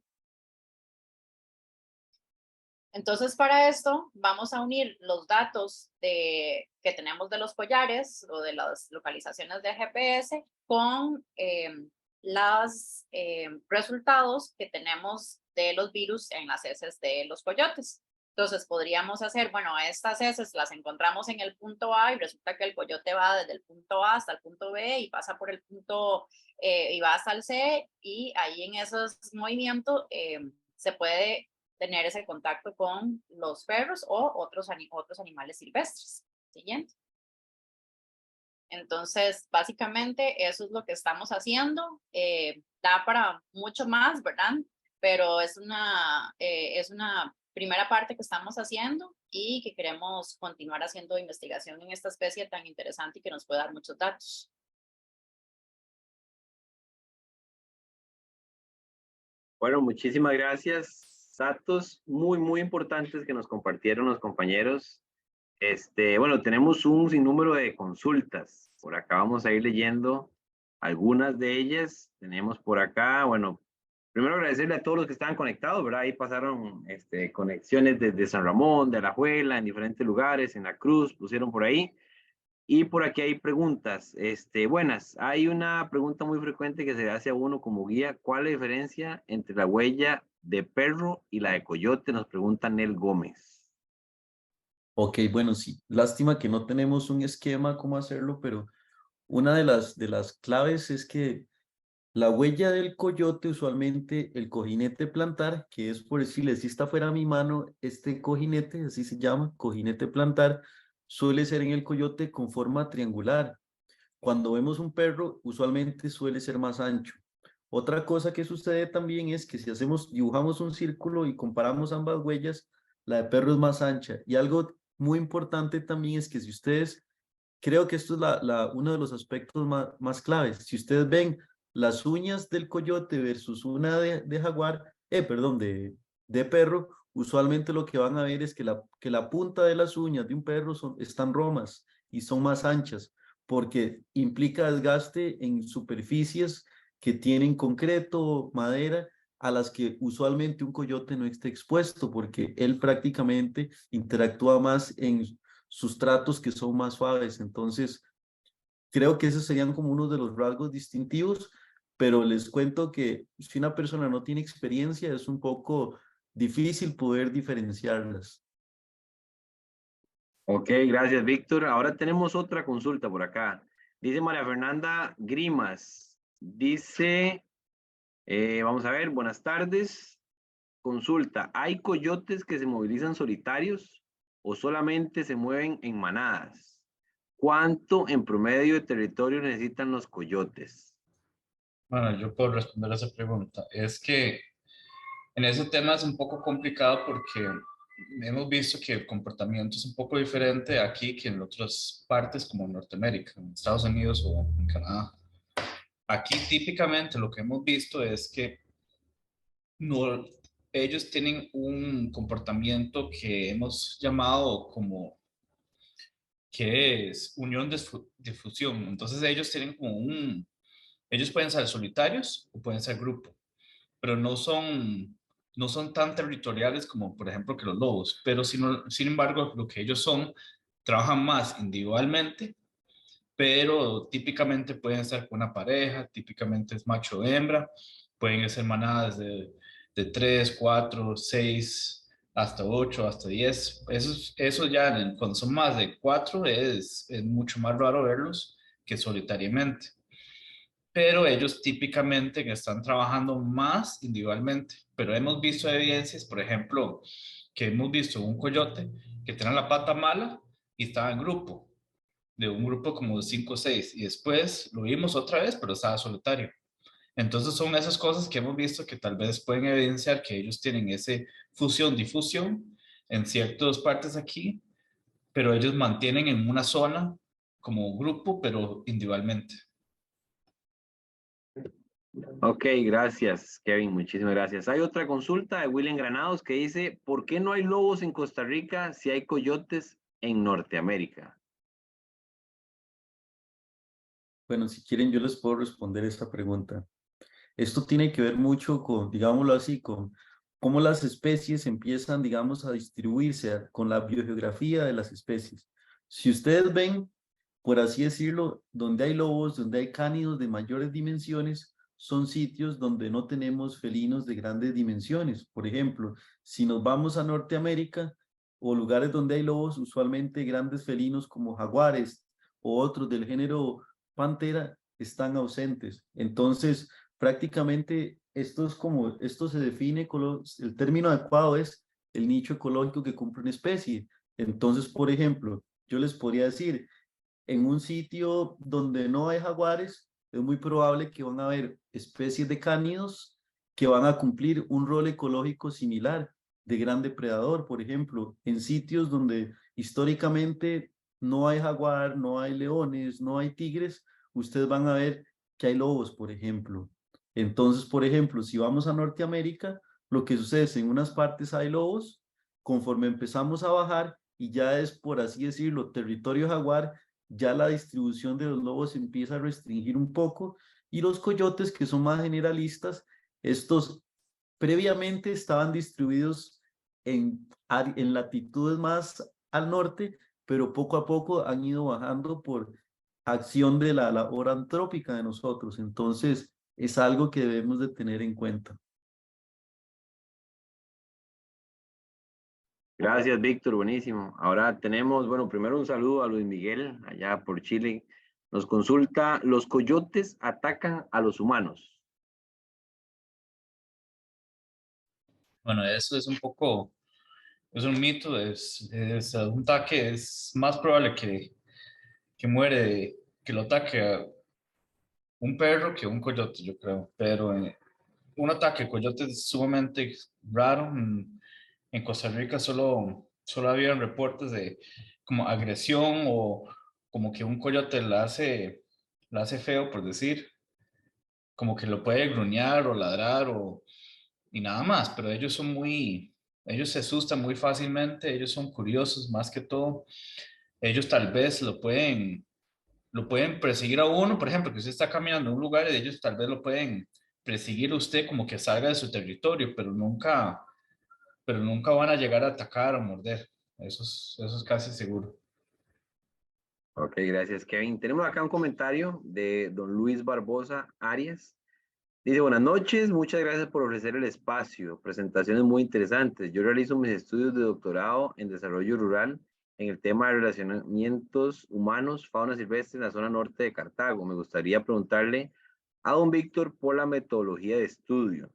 Entonces, para esto vamos a unir los datos que tenemos de los collares o de las localizaciones de GPS con los resultados que tenemos de los virus en las heces de los coyotes. Entonces, podríamos hacer, bueno, estas heces las encontramos en el punto A y resulta que el coyote va desde el punto A hasta el punto B y pasa por el punto y va hasta el C, y ahí en esos movimientos se puede tener ese contacto con los perros o otros animales silvestres. Siguiente. Entonces, básicamente eso es lo que estamos haciendo. Da para mucho más, ¿verdad? Pero es una primera parte que estamos haciendo y que queremos continuar haciendo investigación en esta especie tan interesante y que nos puede dar muchos datos. Bueno, muchísimas gracias. Datos muy, muy importantes que nos compartieron los compañeros. Bueno, tenemos un sinnúmero de consultas. Por acá vamos a ir leyendo algunas de ellas. Tenemos por acá, bueno, primero agradecerle a todos los que estaban conectados, ¿verdad? Ahí pasaron conexiones desde San Ramón, de Alajuela, en diferentes lugares, en La Cruz, pusieron por ahí. Y por aquí hay preguntas. Buenas, hay una pregunta muy frecuente que se hace a uno como guía. ¿Cuál es la diferencia entre la huella de perro y la de coyote? Nos pregunta Nel Gómez. Ok, bueno, sí. Lástima que no tenemos un esquema cómo hacerlo, pero una de las claves es que la huella del coyote, usualmente el cojinete plantar, que es por decirle, si esta fuera mi mano, este cojinete, así se llama, cojinete plantar, suele ser en el coyote con forma triangular. Cuando vemos un perro, usualmente suele ser más ancho. Otra cosa que sucede también es que si dibujamos un círculo y comparamos ambas huellas, la de perro es más ancha. Y algo muy importante también es que si ustedes, creo que esto es uno de los aspectos más claves, si ustedes ven las uñas del coyote versus una de jaguar, perdón, de perro, usualmente lo que van a ver es que la punta de las uñas de un perro están romas y son más anchas porque implica desgaste en superficies que tienen concreto, madera, a las que usualmente un coyote no está expuesto, porque él prácticamente interactúa más en sustratos que son más suaves. Entonces, creo que esos serían como uno de los rasgos distintivos, pero les cuento que si una persona no tiene experiencia, es un poco difícil poder diferenciarlas. Ok, gracias, Víctor. Ahora tenemos otra consulta por acá. Dice María Fernanda Grimas. Dice, vamos a ver, buenas tardes. Consulta, ¿hay coyotes que se movilizan solitarios o solamente se mueven en manadas? ¿Cuánto en promedio de territorio necesitan los coyotes? Bueno, yo puedo responder a esa pregunta. Es que en ese tema es un poco complicado porque hemos visto que el comportamiento es un poco diferente aquí que en otras partes como en Norteamérica, en Estados Unidos o en Canadá. Aquí típicamente lo que hemos visto es que no, ellos tienen un comportamiento que hemos llamado como que es unión de fusión. Entonces ellos tienen como ellos pueden ser solitarios o pueden ser grupo, pero no son tan territoriales como por ejemplo que los lobos, pero sin embargo lo que ellos son, trabajan más individualmente, pero típicamente pueden estar con una pareja, típicamente es macho o hembra, pueden ser manadas de 3, 4, 6, hasta 8, hasta 10. Eso ya cuando son más de 4 es mucho más raro verlos que solitariamente. Pero ellos típicamente están trabajando más individualmente. Pero hemos visto evidencias, por ejemplo, que hemos visto un coyote que tiene la pata mala y estaba en grupo de un grupo como de 5 o 6 y después lo vimos otra vez, pero estaba solitario. Entonces son esas cosas que hemos visto que tal vez pueden evidenciar que ellos tienen ese fusión-difusión en ciertas partes aquí, pero ellos mantienen en una zona como grupo, pero individualmente. Ok, gracias, Kevin, muchísimas gracias. Hay otra consulta de William Granados que dice, ¿por qué no hay lobos en Costa Rica si hay coyotes en Norteamérica? Bueno, si quieren, yo les puedo responder esta pregunta. Esto tiene que ver mucho con, digámoslo así, con cómo las especies empiezan, digamos, a distribuirse con la biogeografía de las especies. Si ustedes ven, por así decirlo, donde hay lobos, donde hay cánidos de mayores dimensiones, son sitios donde no tenemos felinos de grandes dimensiones. Por ejemplo, si nos vamos a Norteamérica o lugares donde hay lobos, usualmente grandes felinos como jaguares o otros del género pantera están ausentes. Entonces, prácticamente esto se define, el término adecuado es el nicho ecológico que cumple una especie. Entonces, por ejemplo, yo les podría decir, en un sitio donde no hay jaguares, es muy probable que van a haber especies de cánidos que van a cumplir un rol ecológico similar de gran depredador. Por ejemplo, en sitios donde históricamente no hay jaguar, no hay leones, no hay tigres, ustedes van a ver que hay lobos, por ejemplo. Entonces, por ejemplo, si vamos a Norteamérica, lo que sucede es en unas partes hay lobos, conforme empezamos a bajar, y ya es, por así decirlo, territorio jaguar, ya la distribución de los lobos se empieza a restringir un poco, y los coyotes, que son más generalistas, estos previamente estaban distribuidos en latitudes más al norte, pero poco a poco han ido bajando por acción de la labor antrópica de nosotros. Entonces, es algo que debemos de tener en cuenta. Gracias, Víctor, buenísimo. Ahora tenemos, bueno, primero un saludo a Luis Miguel, allá por Chile. Nos consulta, ¿los coyotes atacan a los humanos? Bueno, eso es un poco, es un mito, es un ataque, es más probable que muere, que lo ataque a un perro que un coyote, yo creo, pero un ataque de coyote es sumamente raro. En Costa Rica solo habían reportes de como agresión o como que un coyote la hace feo, por decir, como que lo puede gruñar o ladrar y nada más, pero ellos se asustan muy fácilmente, ellos son curiosos más que todo, ellos tal vez lo pueden perseguir a uno, por ejemplo, que usted está caminando en un lugar y ellos tal vez lo pueden perseguir a usted como que salga de su territorio, pero nunca van a llegar a atacar o morder. Eso es casi seguro. Ok, gracias, Kevin. Tenemos acá un comentario de don Luis Barbosa Arias. Dice, buenas noches, muchas gracias por ofrecer el espacio, presentaciones muy interesantes. Yo realizo mis estudios de doctorado en desarrollo rural en el tema de relacionamientos humanos, fauna silvestre en la zona norte de Cartago. Me gustaría preguntarle a don Víctor por la metodología de estudio.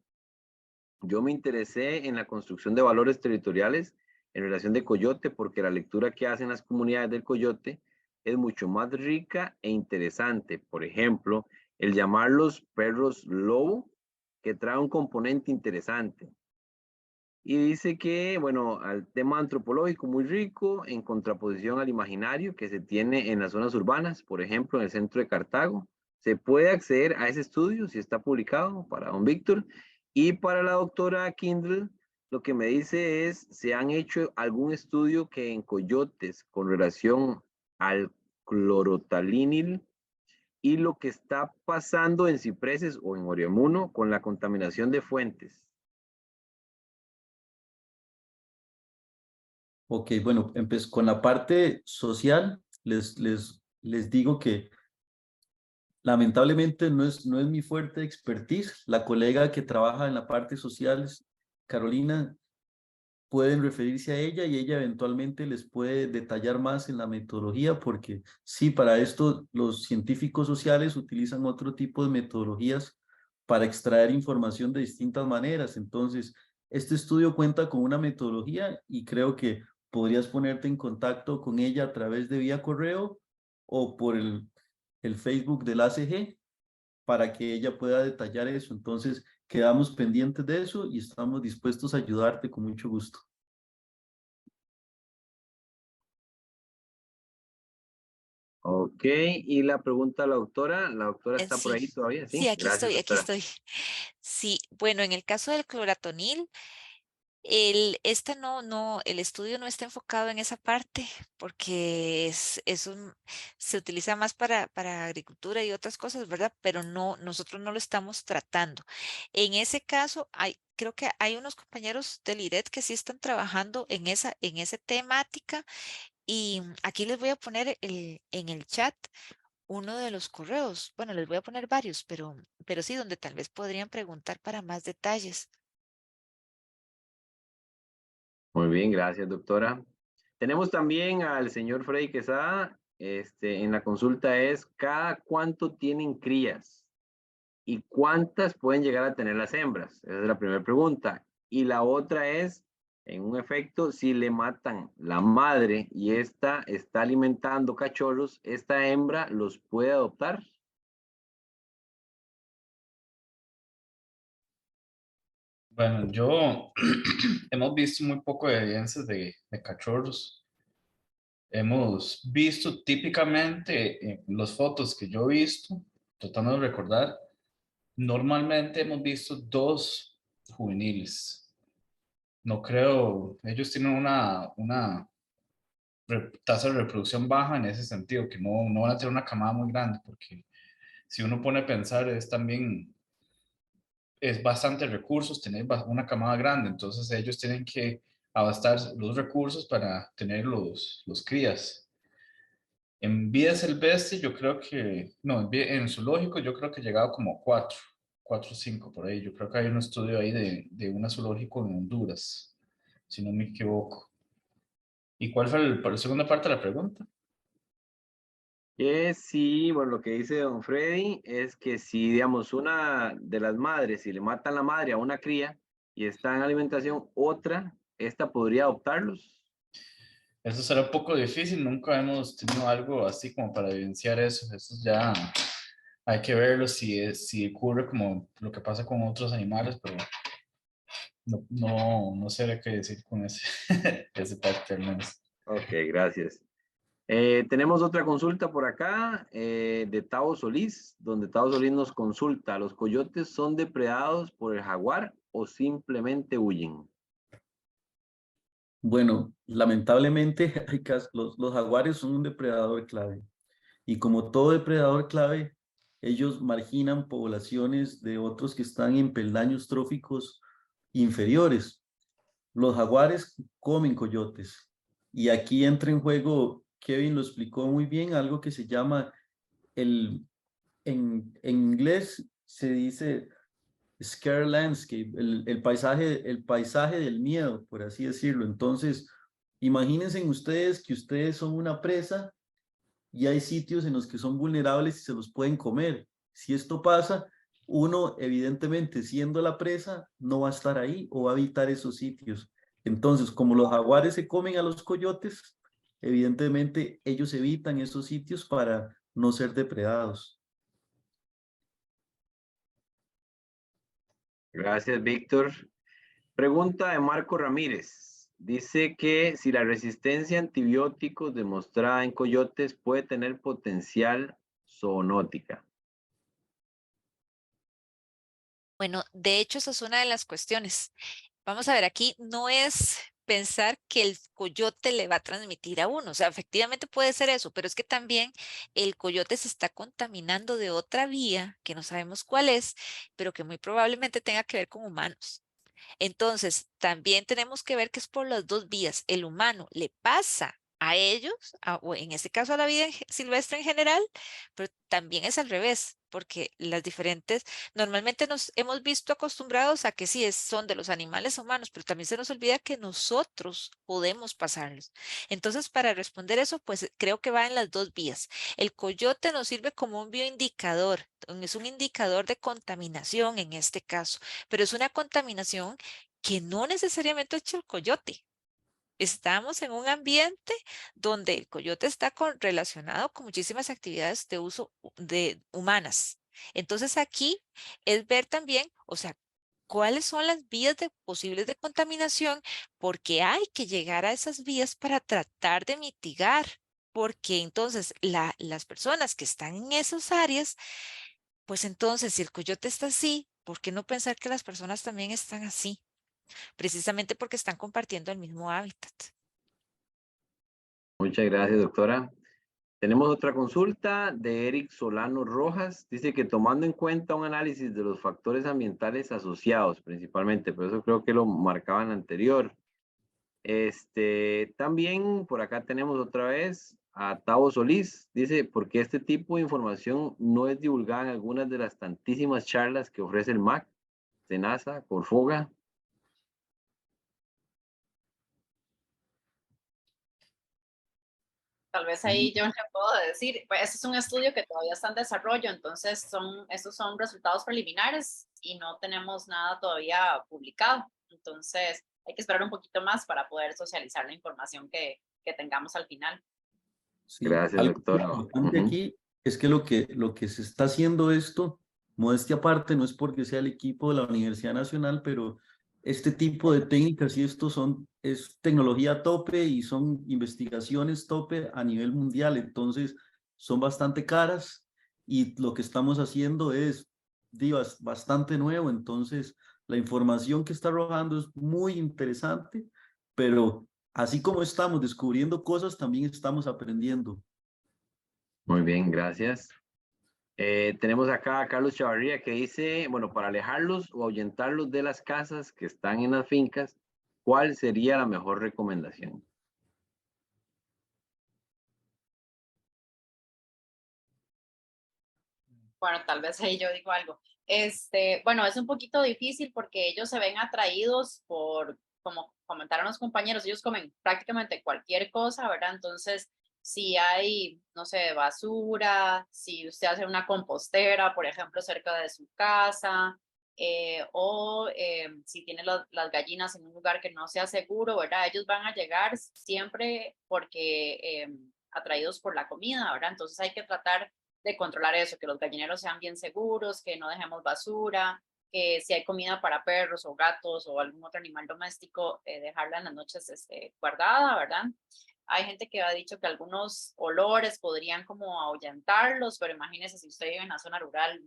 Yo me interesé en la construcción de valores territoriales en relación de coyote porque la lectura que hacen las comunidades del coyote es mucho más rica e interesante. Por ejemplo, el llamarlos perros lobo, que trae un componente interesante. Y dice que, bueno, al tema antropológico muy rico, en contraposición al imaginario que se tiene en las zonas urbanas, por ejemplo, en el centro de Cartago. Se puede acceder a ese estudio si está publicado para don Víctor. Y para la doctora Kindle, lo que me dice es, ¿se han hecho algún estudio que en coyotes con relación al clorotalinil y lo que está pasando en cipreses o en Oriamuno con la contaminación de fuentes? Ok, bueno, con la parte social, les digo que lamentablemente no es mi fuerte expertise. La colega que trabaja en la parte social, Carolina, pueden referirse a ella y ella eventualmente les puede detallar más en la metodología, porque sí, para esto los científicos sociales utilizan otro tipo de metodologías para extraer información de distintas maneras. Entonces, este estudio cuenta con una metodología y creo que podrías ponerte en contacto con ella a través de vía correo o por el Facebook del ACG para que ella pueda detallar eso. Entonces, quedamos pendientes de eso y estamos dispuestos a ayudarte con mucho gusto. Ok, y la pregunta a la doctora está por Sí, ahí todavía, sí, ¿sí? Gracias, aquí doctora. estoy. Sí, bueno, en el caso del cloratonil, el estudio no está enfocado en esa parte porque se utiliza más para agricultura y otras cosas, ¿verdad? Pero no, nosotros no lo estamos tratando. En ese caso, creo que hay unos compañeros del IRED que sí están trabajando en esa temática y aquí les voy a poner en el chat uno de los correos. Bueno, les voy a poner varios, pero sí, donde tal vez podrían preguntar para más detalles. Muy bien, gracias, doctora. Tenemos también al señor Freddy Quesada. En la consulta es, ¿cada cuánto tienen crías? ¿Y cuántas pueden llegar a tener las hembras? Esa es la primera pregunta. Y la otra es, en un efecto, si le matan la madre y esta está alimentando cachorros, ¿esta hembra los puede adoptar? Bueno, hemos visto muy poco de evidencias de cachorros. Hemos visto típicamente en las fotos que yo he visto, tratando de recordar, normalmente hemos visto dos juveniles. No creo, ellos tienen tasa de reproducción baja en ese sentido, que no van a tener una camada muy grande, porque si uno pone a pensar, es bastante recursos tener una camada grande, entonces ellos tienen que abastar los recursos para tener los crías. En vida silvestre yo creo que, no, en zoológico yo creo que he llegado como 4 o 5 por ahí. Yo creo que hay un estudio ahí de una zoológico en Honduras, si no me equivoco. ¿Y cuál fue la segunda parte de la pregunta? Que sí, bueno, lo que dice don Freddy es que si, digamos, una de las madres, si le matan la madre a una cría y está en alimentación, otra, esta podría adoptarlos. Eso será un poco difícil, nunca hemos tenido algo así como para evidenciar eso. Eso ya hay que verlo si ocurre como lo que pasa con otros animales, pero no sé qué decir con ese parte al menos. Ok, gracias. Tenemos otra consulta por acá de Tavo Solís, donde Tavo Solís nos consulta, ¿los coyotes son depredados por el jaguar o simplemente huyen? Bueno, lamentablemente los jaguares son un depredador clave y como todo depredador clave, ellos marginan poblaciones de otros que están en peldaños tróficos inferiores. Los jaguares comen coyotes y aquí entra en juego, Kevin lo explicó muy bien, algo que se llama en inglés se dice scare landscape, el paisaje del miedo, por así decirlo. Entonces, imagínense ustedes que ustedes son una presa y hay sitios en los que son vulnerables y se los pueden comer. Si esto pasa, uno evidentemente siendo la presa no va a estar ahí o va a evitar esos sitios. Entonces, como los jaguares se comen a los coyotes, evidentemente ellos evitan esos sitios para no ser depredados. Gracias, Víctor. Pregunta de Marco Ramírez. Dice que si la resistencia a antibióticos demostrada en coyotes puede tener potencial zoonótica. Bueno, de hecho, esa es una de las cuestiones. Vamos a ver, aquí no es pensar que el coyote le va a transmitir a uno. O sea, efectivamente puede ser eso, pero es que también el coyote se está contaminando de otra vía que no sabemos cuál es, pero que muy probablemente tenga que ver con humanos. Entonces, también tenemos que ver que es por las dos vías. El humano le pasa a ellos, o en este caso a la vida silvestre en general, pero también es al revés, porque las diferentes, normalmente nos hemos visto acostumbrados a que sí, son de los animales humanos, pero también se nos olvida que nosotros podemos pasarlos. Entonces, para responder eso, pues creo que va en las dos vías. El coyote nos sirve como un bioindicador, es un indicador de contaminación en este caso, pero es una contaminación que no necesariamente ha hecho el coyote. Estamos en un ambiente donde el coyote está relacionado con muchísimas actividades de uso de humanas. Entonces aquí es ver también, o sea, cuáles son las vías posibles de contaminación, porque hay que llegar a esas vías para tratar de mitigar, porque entonces las personas que están en esas áreas, pues entonces si el coyote está así, ¿por qué no pensar que las personas también están así? Precisamente porque están compartiendo el mismo hábitat. Muchas gracias, doctora. Tenemos otra consulta de Eric Solano Rojas. Dice que tomando en cuenta un análisis de los factores ambientales asociados principalmente, pero eso creo que lo marcaba en anterior. También por acá tenemos otra vez a Tavo Solís. Dice, porque este tipo de información no es divulgada en algunas de las tantísimas charlas que ofrece el MAC, SENASA, Corfoga. Tal vez ahí yo le puedo decir, pues este es un estudio que todavía está en desarrollo, entonces estos son resultados preliminares y no tenemos nada todavía publicado. Entonces hay que esperar un poquito más para poder socializar la información que tengamos al final. Sí, Gracias, algo doctora. importante aquí es que lo que se está haciendo esto, modestia aparte, no es porque sea el equipo de la Universidad Nacional, pero este tipo de técnicas y esto es tecnología tope y son investigaciones tope a nivel mundial, entonces son bastante caras y lo que estamos haciendo es bastante nuevo, entonces la información que está arrojando es muy interesante, pero así como estamos descubriendo cosas, también estamos aprendiendo. Muy bien, gracias. Tenemos acá a Carlos Chavarría que dice, bueno, para alejarlos o ahuyentarlos de las casas que están en las fincas, ¿cuál sería la mejor recomendación? Bueno, tal vez ahí yo digo algo. Bueno, es un poquito difícil porque ellos se ven atraídos por, como comentaron los compañeros, ellos comen prácticamente cualquier cosa, ¿verdad? Entonces, si hay, no sé, basura, si usted hace una compostera, por ejemplo, cerca de su casa, si tiene las gallinas en un lugar que no sea seguro, ¿verdad? Ellos van a llegar siempre porque atraídos por la comida, ¿verdad? Entonces hay que tratar de controlar eso, que los gallineros sean bien seguros, que no dejemos basura, que si hay comida para perros o gatos o algún otro animal doméstico, dejarla en las noches guardada, ¿verdad? Hay gente que ha dicho que algunos olores podrían como ahuyentarlos, pero imagínese si usted vive en la zona rural,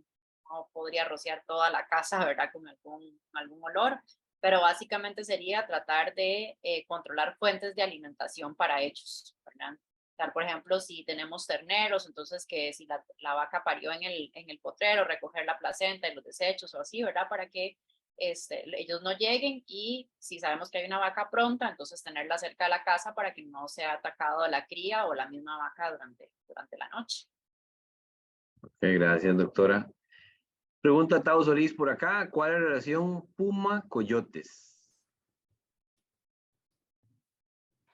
no podría rociar toda la casa, ¿verdad? Con algún olor, pero básicamente sería tratar de controlar fuentes de alimentación para ellos, ¿verdad? Por ejemplo, si tenemos terneros, entonces que si la vaca parió en el potrero, recoger la placenta y los desechos o así, ¿verdad? Para que ellos no lleguen y si sabemos que hay una vaca pronta, entonces tenerla cerca de la casa para que no sea atacado la cría o la misma vaca durante la noche. Ok, gracias, doctora. Pregunta Tao Solís por acá, ¿cuál es la relación Puma-Coyotes?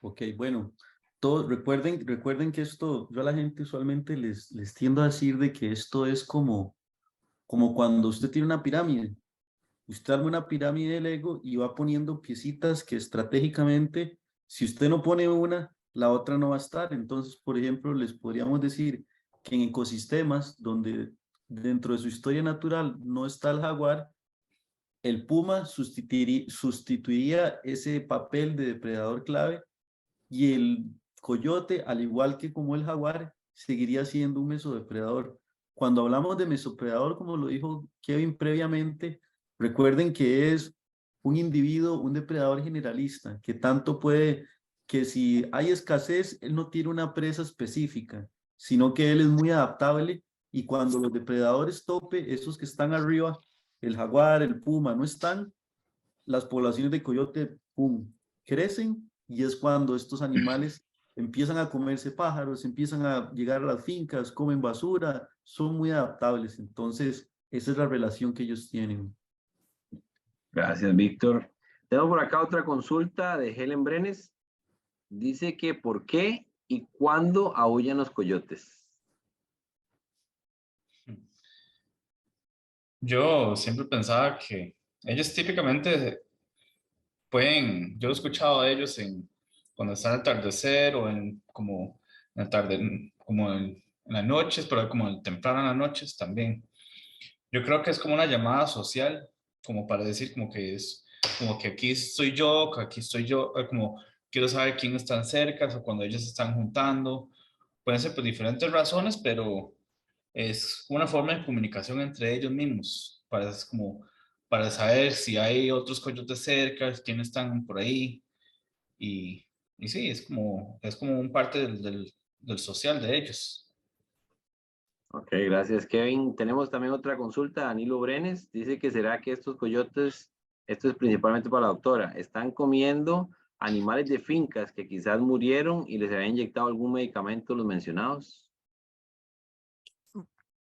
Ok, bueno, todos recuerden que esto, yo a la gente usualmente les tiendo a decir de que esto es como cuando usted tiene una pirámide. Usted arma una pirámide de Lego y va poniendo piecitas que estratégicamente, si usted no pone una, la otra no va a estar. Entonces, por ejemplo, les podríamos decir que en ecosistemas donde dentro de su historia natural no está el jaguar, el puma sustituiría ese papel de depredador clave y el coyote, al igual que como el jaguar, seguiría siendo un mesodepredador. Cuando hablamos de mesodepredador, como lo dijo Kevin previamente, recuerden que es un individuo, un depredador generalista, que tanto puede, que si hay escasez, él no tiene una presa específica, sino que él es muy adaptable y cuando los depredadores tope, esos que están arriba, el jaguar, el puma, no están, las poblaciones de coyote, pum, crecen y es cuando estos animales empiezan a comerse pájaros, empiezan a llegar a las fincas, comen basura, son muy adaptables. Entonces, esa es la relación que ellos tienen. Gracias, Víctor. Tengo por acá otra consulta de Helen Brenes. Dice que ¿por qué y cuándo aúllan los coyotes? Yo siempre pensaba que ellos típicamente yo he escuchado a ellos cuando está el atardecer o como en la tarde, como en las noches, pero como temprano en las noches también. Yo creo que es como una llamada social, como para decir como que es, como que aquí estoy yo, como quiero saber quién están cerca o cuando ellos se están juntando. Pueden ser por diferentes razones, pero es una forma de comunicación entre ellos mismos, para saber si hay otros coyotes cerca, quiénes están por ahí. Y, y sí, es como un parte del social de ellos. Ok, gracias, Kevin. Tenemos también otra consulta, Danilo Brenes. Dice que será que estos coyotes, esto es principalmente para la doctora, están comiendo animales de fincas que quizás murieron y les había inyectado algún medicamento los mencionados.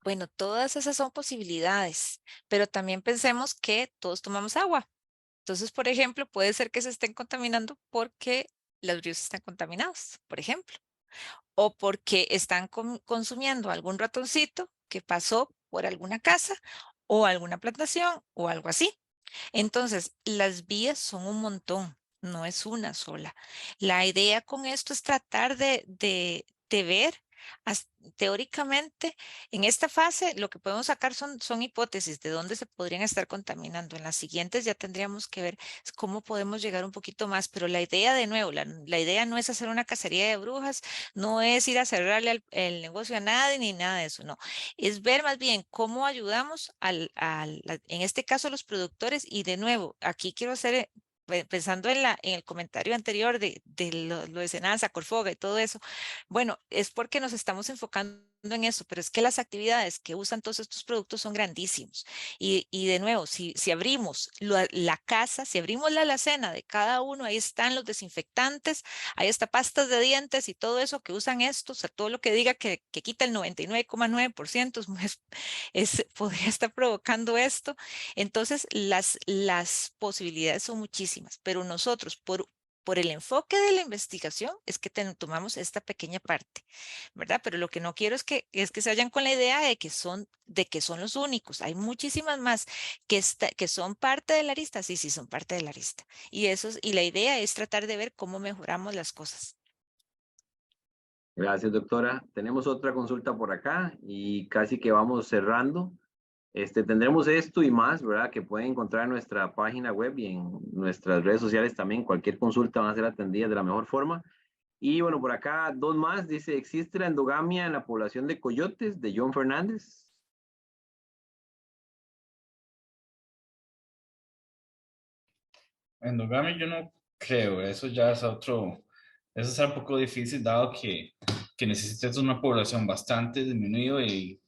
Bueno, todas esas son posibilidades, pero también pensemos que todos tomamos agua. Entonces, por ejemplo, puede ser que se estén contaminando porque los ríos están contaminados, por ejemplo, o porque están consumiendo algún ratoncito que pasó por alguna casa o alguna plantación o algo así. Entonces, las vías son un montón, no es una sola. La idea con esto es tratar de ver, teóricamente, en esta fase lo que podemos sacar son hipótesis de dónde se podrían estar contaminando. En las siguientes ya tendríamos que ver cómo podemos llegar un poquito más, pero la idea de nuevo, la idea no es hacer una cacería de brujas, no es ir a cerrarle el negocio a nadie ni nada de eso, no. Es ver más bien cómo ayudamos en este caso a los productores y de nuevo, aquí quiero hacer pensando en el comentario anterior de lo de Senasa, Corfoga y todo eso, bueno, es porque nos estamos enfocando en eso, pero es que las actividades que usan todos estos productos son grandísimos. Y de nuevo, si abrimos la casa, si abrimos la alacena de cada uno, ahí están los desinfectantes, ahí está pastas de dientes y todo eso que usan estos, o sea, todo lo que diga que quita el 99,9% podría estar provocando esto. Entonces, las posibilidades son muchísimas, pero nosotros, por el enfoque de la investigación, es que tomamos esta pequeña parte, ¿verdad? Pero lo que no quiero es que se vayan con la idea de que son los únicos. Hay muchísimas más que son parte de la lista. Sí, sí, son parte de la lista. Y la idea es tratar de ver cómo mejoramos las cosas. Gracias, doctora. Tenemos otra consulta por acá y casi que vamos cerrando. Tendremos esto y más, ¿verdad? Que pueden encontrar en nuestra página web y en nuestras redes sociales también. Cualquier consulta van a ser atendidas de la mejor forma. Y bueno, por acá dos más. Dice, ¿existe la endogamia en la población de coyotes? De John Fernández. Endogamia yo no creo, eso ya es otro, eso es un poco difícil dado que necesitas una población bastante disminuida y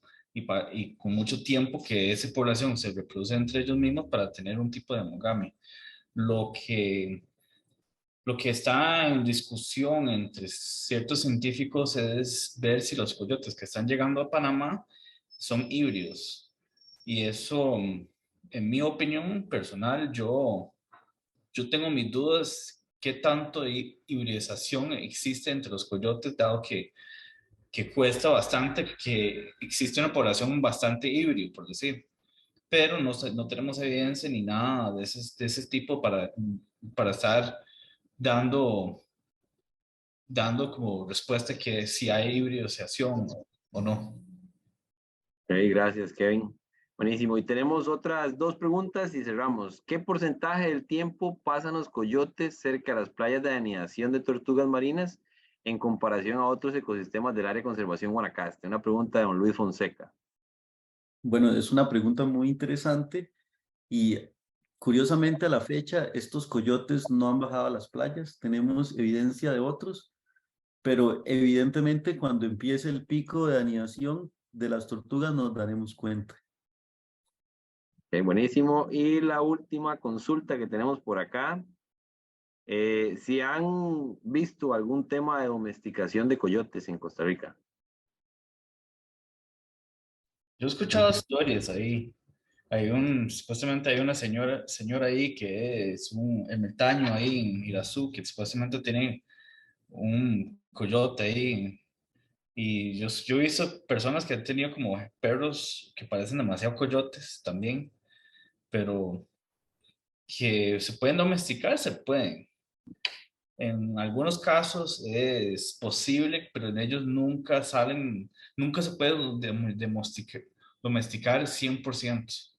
con mucho tiempo que esa población se reproduce entre ellos mismos para tener un tipo de endogamia. Lo que, lo que está en discusión entre ciertos científicos es ver si los coyotes que están llegando a Panamá son híbridos. Y eso, en mi opinión personal, yo tengo mis dudas qué tanto de hibridización existe entre los coyotes, dado que cuesta bastante, que existe una población bastante híbrida, por decir, pero no tenemos evidencia ni nada de ese tipo para estar dando, dando como respuesta que si hay hibridización o no. Ok, gracias, Kevin. Buenísimo. Y tenemos otras dos preguntas y cerramos. ¿Qué porcentaje del tiempo pasan los coyotes cerca de las playas de anidación de tortugas marinas en comparación a otros ecosistemas del área de conservación Guanacaste? Una pregunta de don Luis Fonseca. Bueno, es una pregunta muy interesante y curiosamente a la fecha estos coyotes no han bajado a las playas. Tenemos evidencia de otros, pero evidentemente cuando empiece el pico de anidación de las tortugas nos daremos cuenta. Ok, buenísimo. Y la última consulta que tenemos por acá. Si han visto algún tema de domesticación de coyotes en Costa Rica. Yo he escuchado historias ahí. Supuestamente hay una señora ahí que es un ermitaño ahí en Irazú, que supuestamente tiene un coyote ahí. Y yo he visto personas que han tenido como perros que parecen demasiado coyotes también, pero que se pueden domesticar, se pueden. En algunos casos es posible, pero en ellos nunca salen, nunca se puede domesticar 100%.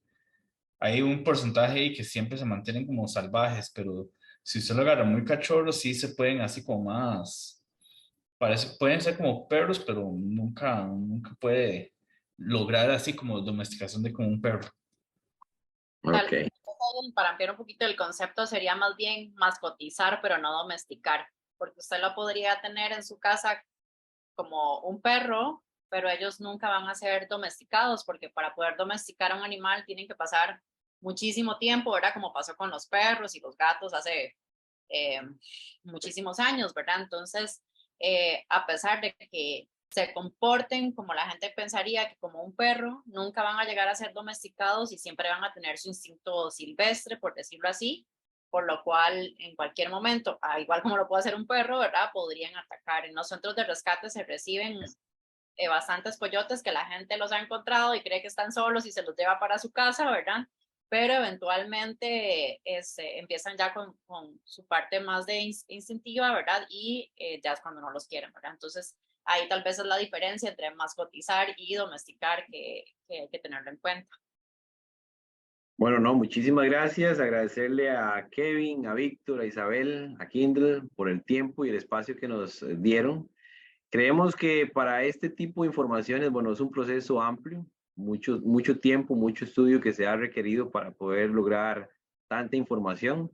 Hay un porcentaje ahí que siempre se mantienen como salvajes, pero si usted lo agarra muy cachorro, sí se pueden así como más, pueden ser como perros, pero nunca puede lograr así como domesticación de como un perro. Tal Ok, vez para ampliar un poquito el concepto sería más bien mascotizar, pero no domesticar, porque usted lo podría tener en su casa como un perro, pero ellos nunca van a ser domesticados, porque para poder domesticar a un animal tienen que pasar muchísimo tiempo, ¿verdad? Como pasó con los perros y los gatos hace muchísimos años, ¿verdad? Entonces, a pesar de que se comporten como la gente pensaría que como un perro, nunca van a llegar a ser domesticados y siempre van a tener su instinto silvestre, por decirlo así, por lo cual en cualquier momento, igual como lo puede hacer un perro, ¿verdad? Podrían atacar. En los centros de rescate se reciben bastantes coyotes que la gente los ha encontrado y cree que están solos y se los lleva para su casa, ¿verdad? Pero eventualmente empiezan ya con su parte más de instintiva, ¿verdad? Y ya es cuando no los quieren, ¿verdad? Entonces, ahí tal vez es la diferencia entre mascotizar y domesticar que hay que tenerlo en cuenta. bueno, no, muchísimas gracias. Agradecerle a Kevin, a Víctor, a Isabel, a Kindle por el tiempo y el espacio que nos dieron. Creemos que para este tipo de informaciones, bueno, es un proceso amplio, mucho tiempo, mucho estudio que se ha requerido para poder lograr tanta información.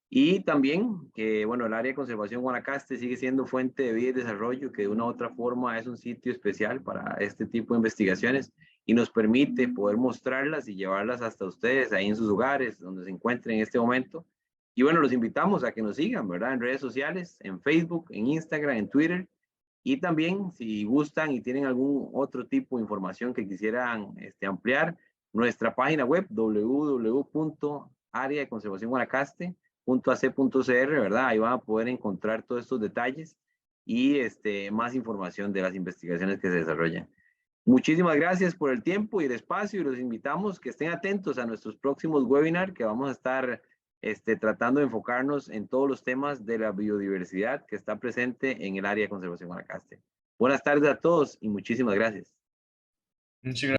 Y también que, bueno, el área de conservación Guanacaste sigue siendo fuente de vida y desarrollo, que de una u otra forma es un sitio especial para este tipo de investigaciones y nos permite poder mostrarlas y llevarlas hasta ustedes ahí en sus hogares, donde se encuentren en este momento. Y bueno, los invitamos a que nos sigan, ¿verdad? En redes sociales, en Facebook, en Instagram, en Twitter. Y también, si gustan y tienen algún otro tipo de información que quisieran ampliar, nuestra página web www.areadeconservacionguanacaste.ac.cr, ¿verdad? Ahí van a poder encontrar todos estos detalles y más información de las investigaciones que se desarrollan. Muchísimas gracias por el tiempo y el espacio y los invitamos que estén atentos a nuestros próximos webinars que vamos a estar tratando de enfocarnos en todos los temas de la biodiversidad que está presente en el área de conservación Guanacaste. Buenas tardes a todos y muchísimas gracias. Muchas gracias.